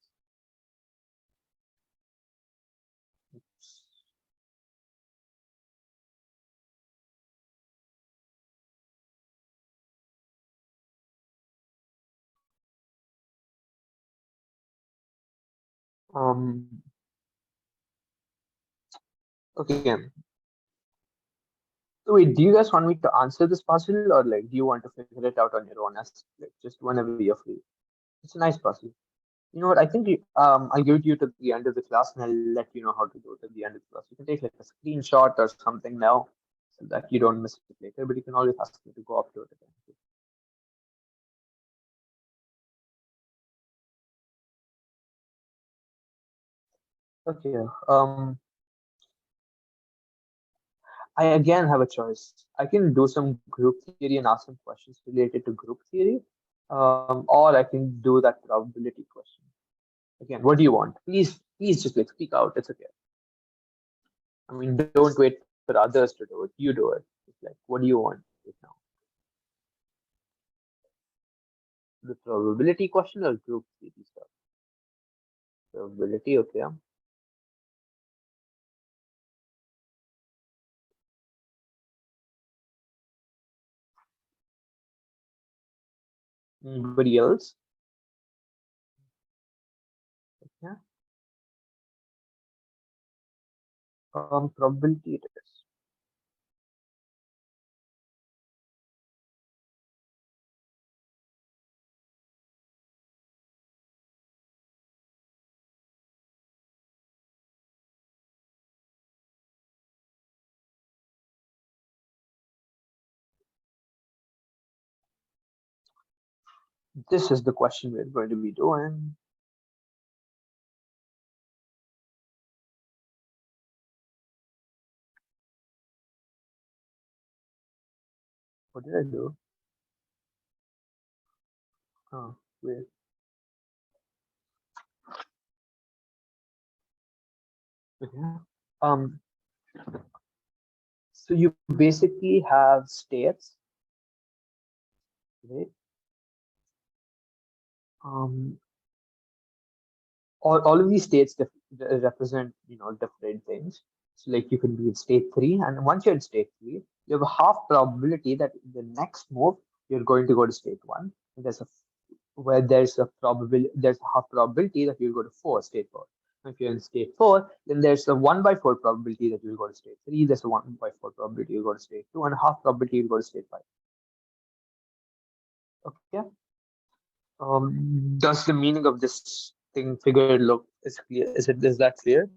Um, okay. So wait, do you guys want me to answer this puzzle, or like, do you want to figure it out on your own as like just whenever you're free? It's a nice puzzle. You know what? I think I'll give it to you to the end of the class, and I'll let you know how to do it at the end of the class. You can take like a screenshot or something now, so that you don't miss it later. But you can always ask me to go up to it again. Okay. I again have a choice. I can do some group theory and ask some questions related to group theory, or I can do that probability question. Again, what do you want? Please just like speak out. It's okay. I mean, don't wait for others to do it. You do it. It's like, what do you want right now? The probability question or group theory stuff? Probability, okay. Anybody else? Yeah. Probability it is. This is the question we're going to be doing. What did I do? Oh, wait. Okay. Um, so you basically have states, right? Um, all of these states represent, different things. So like you can be in state three, and once you're in state three, you have a half probability that the next move you're going to go to state one. And there's a half probability that you'll go to state four. If you're in state four, then there's a 1/4 probability that you'll go to state three. There's a 1/4 probability you'll go to state two, and a half probability you'll go to state five. Okay. Does the meaning of this thing figure look is clear? Is that clear?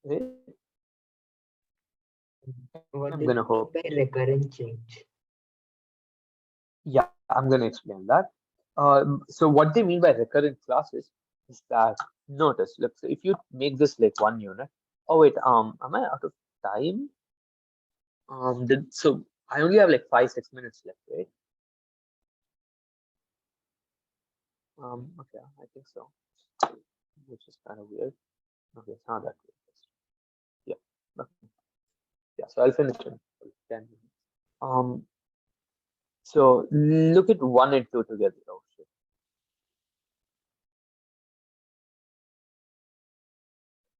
Right? What I'm do gonna you mean hope. by recurrent change? Yeah, I'm gonna explain that. So what they mean by recurrent classes is that, notice, let's say if you make this like 1 unit. Oh wait, am I out of time? So I only have like 5-6 minutes left, right? Okay, I think so. Which is kind of weird. Okay, it's not that weird. Yeah. Okay. Yeah, so I'll finish in 10 minutes. So look at 1 and 2 together. Oh shit.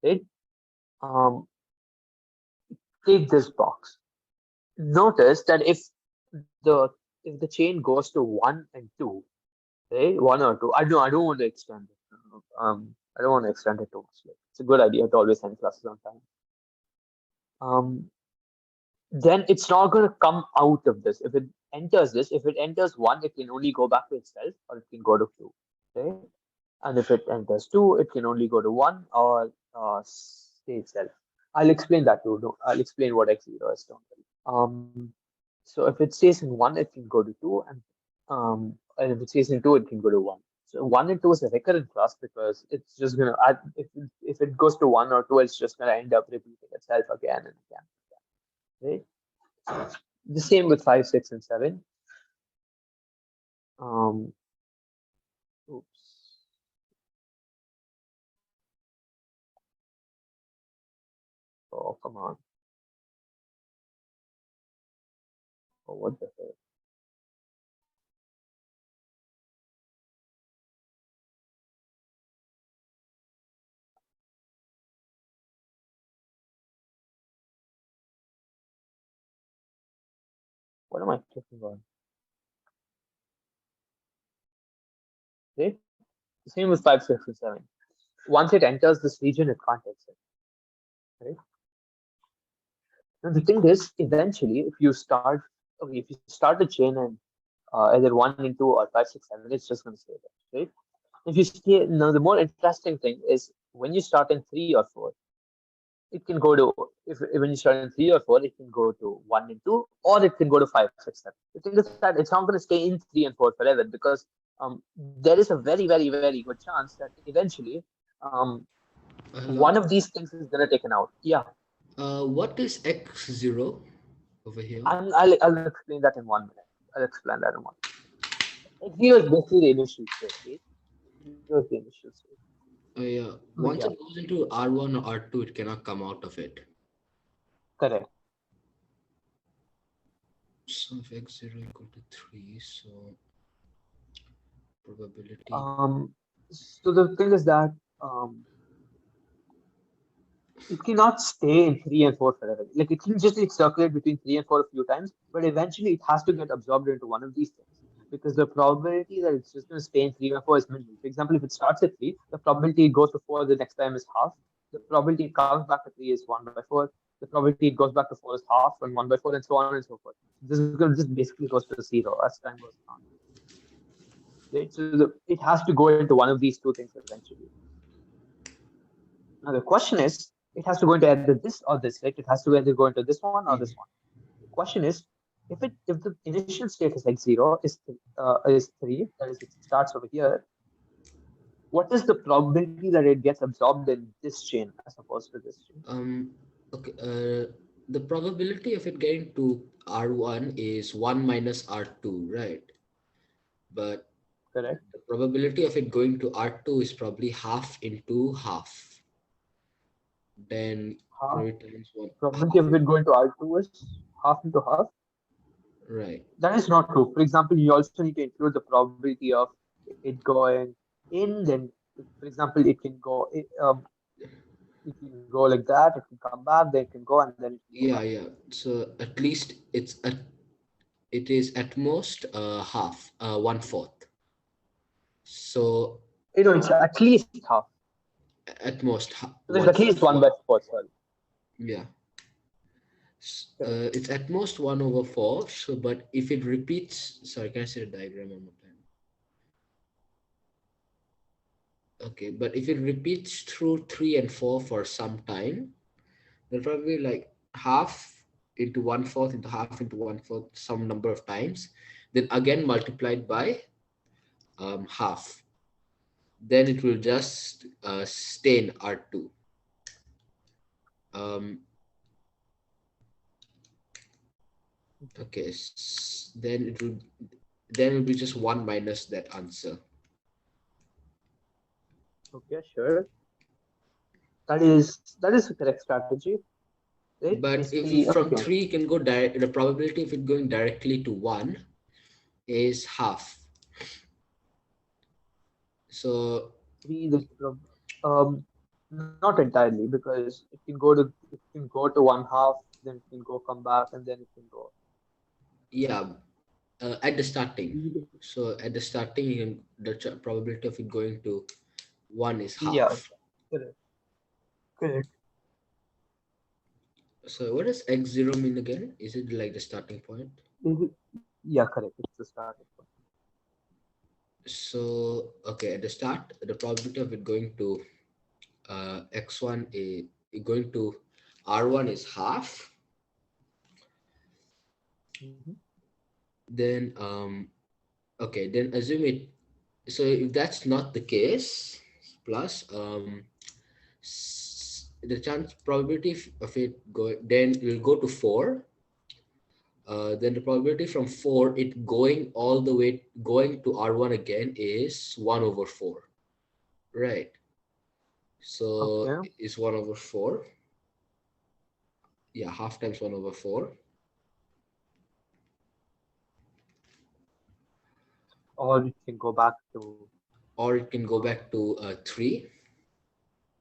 Right? Um, take this box. Notice that if the chain goes to 1 and 2, right? 1 or 2. I don't want to extend it. I don't want to extend it too much. Like, it's a good idea to always end classes on time. Then it's not going to come out of this. If it enters 1, it can only go back to itself, or it can go to 2. Okay? And if it enters 2, it can only go to 1 or stay itself. I'll explain that too. No, I'll explain what x0 is. Don't worry. So if it stays in 1, it can go to 2, and if it stays in 2, it can go to 1. So 1 and 2 is a recurrent class because it's just gonna add, if it goes to 1 or 2, it's just gonna end up repeating itself again and again. Right? The same with 5, 6, and 7. Oh, come on. Oh, what the hell? What am I clicking on? Right? The same with 5, 6, and 7. Once it enters this region, it can't exit. Right? Now the thing is, eventually, if you start, okay, if you start a chain and either 1 into or 5, 6, 7, it's just going to stay there, right? If you stay, now the more interesting thing is when you start in 3 or 4, it can go to, if when you start in 3 or 4, it can go to 1 and 2, or it can go to 5, 6, 7. The thing is that it's not going to stay in 3 and 4 forever because there is a very, very, very good chance that eventually um, one Hello. of these things is going to taken out. Yeah, What is x0 over here? I'll explain that in 1 minute. I'll explain that in 1 minute. Here is basically the initial state. Right? Here's the initial state. Yeah. Oh, Once yeah, it goes into R1 or R2, it cannot come out of it. correct. So if x0 equal to 3, so probability. So the thing is that um, it cannot stay in 3 and 4 forever. Like it can just like circulate between 3 and 4 a few times, but eventually it has to get absorbed into one of these things because the probability that it's just going to stay in 3 and 4 is minimal. For example, if it starts at 3, the probability it goes to 4 the next time is half. The probability it comes back to 3 is 1 by 4. The probability it goes back to 4 is half and 1 by 4 and so on and so forth. This is going to just basically goes to 0 as time goes on. Right? So it has to go into one of these two things eventually. Now the question is, it has to go into either this or this, right? It has to either go into this one or this one. The question is, if the initial state is like 0, is 3, that is, it starts over here. What is the probability that it gets absorbed in this chain as opposed to this chain? Okay. The probability of it getting to R1 is 1 minus R2, right? But Correct. the probability of it going to R2 is probably half into half. Then Half 3 times 1, probability half. of it going to R2 is half into half. Right. That is not true. For example, you also need to include the probability of it going in. Then, for example, it can go like that. It can come back. Then it can go and then it can go Yeah, back. yeah. So at least it is at most half, 1/4. So You know, it's at least half. at most So there's at least 1 by 4. Sorry. yeah. Correct. It's at most 1/4. So, but if it repeats, sorry, can I see the diagram one more time? Okay, but if it repeats through 3 and 4 for some time, then probably like half into 1/4 into half into 1/4 some number of times, then again multiplied by half. Then it will just stay in R2. Um, okay, then it will be just 1 minus that answer. Okay, sure. That is the correct strategy. Right? But if Basically, from okay. 3 can go direct, the probability of it going directly to 1 is half. So Three, um, not entirely because it can go to 1/2, then it can go come back, and then it can go. yeah, at the starting. So at the starting, the probability of it going to 1 is Yeah, half. correct. Correct. So what does x0 mean again? Is it like the starting point? Yeah, correct. It's the starting point. So okay, at the start, the probability of it going to x1 is going to r1 is half. Mhm. Then okay, then assume it. So if that's not the case, plus the chance probability of it going, then it will go to 4. Then the probability from 4 it going all the way going to r1 again is 1/4, right? So Okay. is 1/4. Yeah, half times 1 over 4. Or you can go back to, Or it can go back to 3.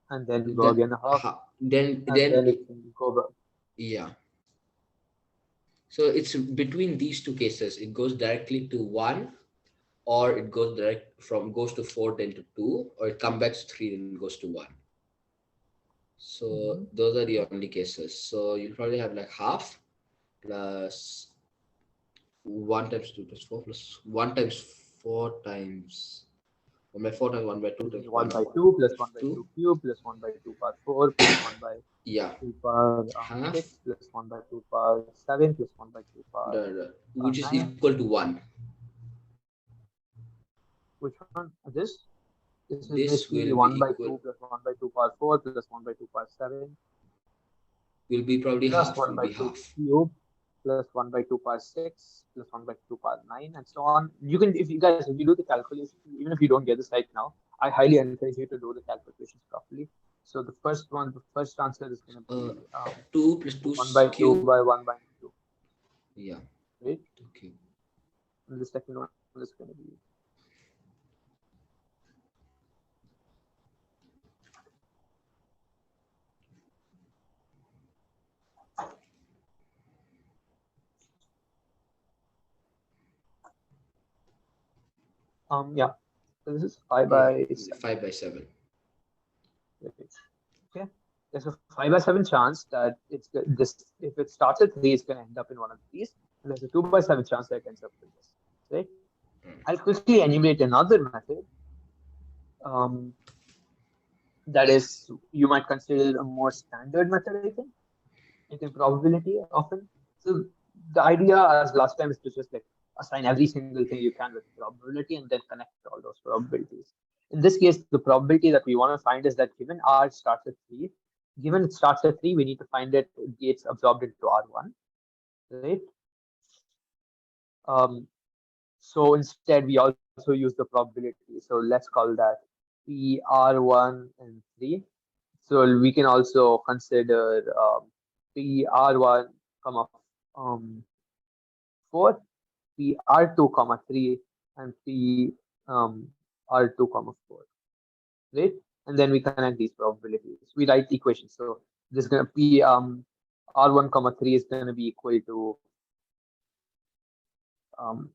and then go Then again a half, then and then it, it can go back. yeah. So it's between these two cases. It goes directly to 1, or it goes to 4 then to 2, or it comes back to 3 then goes to 1. So Mhm. those are the only cases. So you'll probably have like half plus 1 times 2 plus 4 plus 1 times 4 times 1 by 4 times 1 by 2 Which times is 1 1 by 2 plus 1 plus by 2. 2 cube plus 1 by 2 power 4 plus 1 by Yeah, 2 power 6 half plus 1 by 2 power 7 plus 1 by 2 power which is 9. equal to 1. Which one? This is This basically will 1 be by equal, 2 plus 1 by 2 power 4 plus 1 by 2 power 7 will be probably plus half, 1 will by be 2 half. cube plus 1 by 2 power 6 plus 1 by 2 power 9 and so on. You can, if you guys, if you do the calculation, even if you don't get this right now, I highly encourage you to do the calculations properly. So the first answer is going to Uh, be 2 plus 2 1 by 2 cube. by 1 by 2, Yeah, right? 2 cube. And the second one is going to be yeah. So this is 5 Yeah, by 7. 5 by 7. Okay. There's a 5 by 7 chance that this, if it starts at 3, it's going to end up in one of these. And there's a 2 by 7 chance that it ends up with this. Right? I'll quickly enumerate another method that is, you might consider a more standard method, I think, in probability often. So the idea, as last time, is to just like assign every single thing you can with probability and then connect all those probabilities. In this case, the probability that we want to find is that given R starts at 3, given it starts at 3, we need to find it gets absorbed into R1, right? Um, so instead, we also use the probability. So let's call that PR1 and 3. So we can also consider PR1, comma 4, PR2, comma 3, and P R2, comma 4, right? And then we connect these probabilities. We write equations. So this is gonna be R1, comma 3 is gonna be equal to um,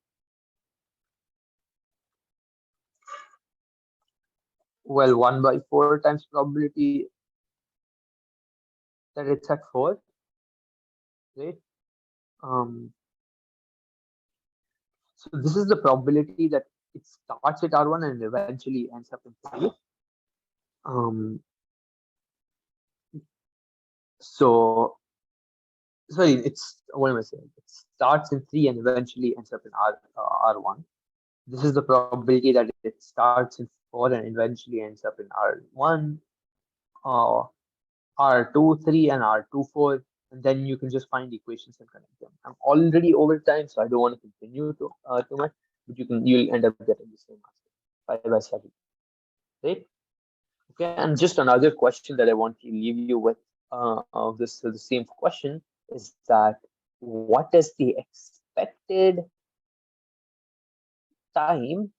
well, 1 by 4 times probability that it's at 4, right? Um, so this is the probability that it starts at R1 and eventually ends up in 3. Um, so sorry, it's, what am I saying? It starts in 3 and eventually ends up in R1. This is the probability that it starts in 4 and eventually ends up in R1, uh, R2, 3, and R2, 4. And then you can just find equations and connect them. I'm already over time, so I don't want to continue too much, but you'll end up getting the same answer, 5 by 7, right? Okay, and just another question that I want to leave you with of this, the same question is that what is the expected time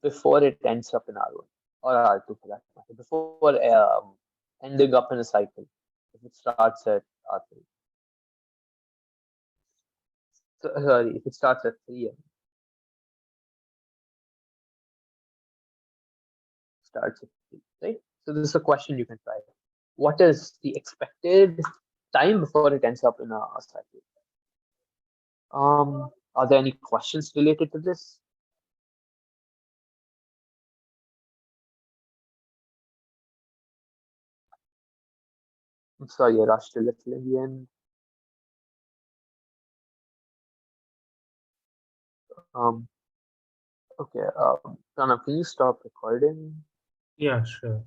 before it ends up in R1 or R2 for that matter, before ending up in a cycle if it starts at R3. So, sorry, if it starts at 3 and starts at 3, right? So this is a question you can try. What is the expected time before it ends up in a cycle? Are there any questions related to this? I'm sorry, I rushed a little in the end. Um, okay, Pranav, can you stop recording? Yeah, sure.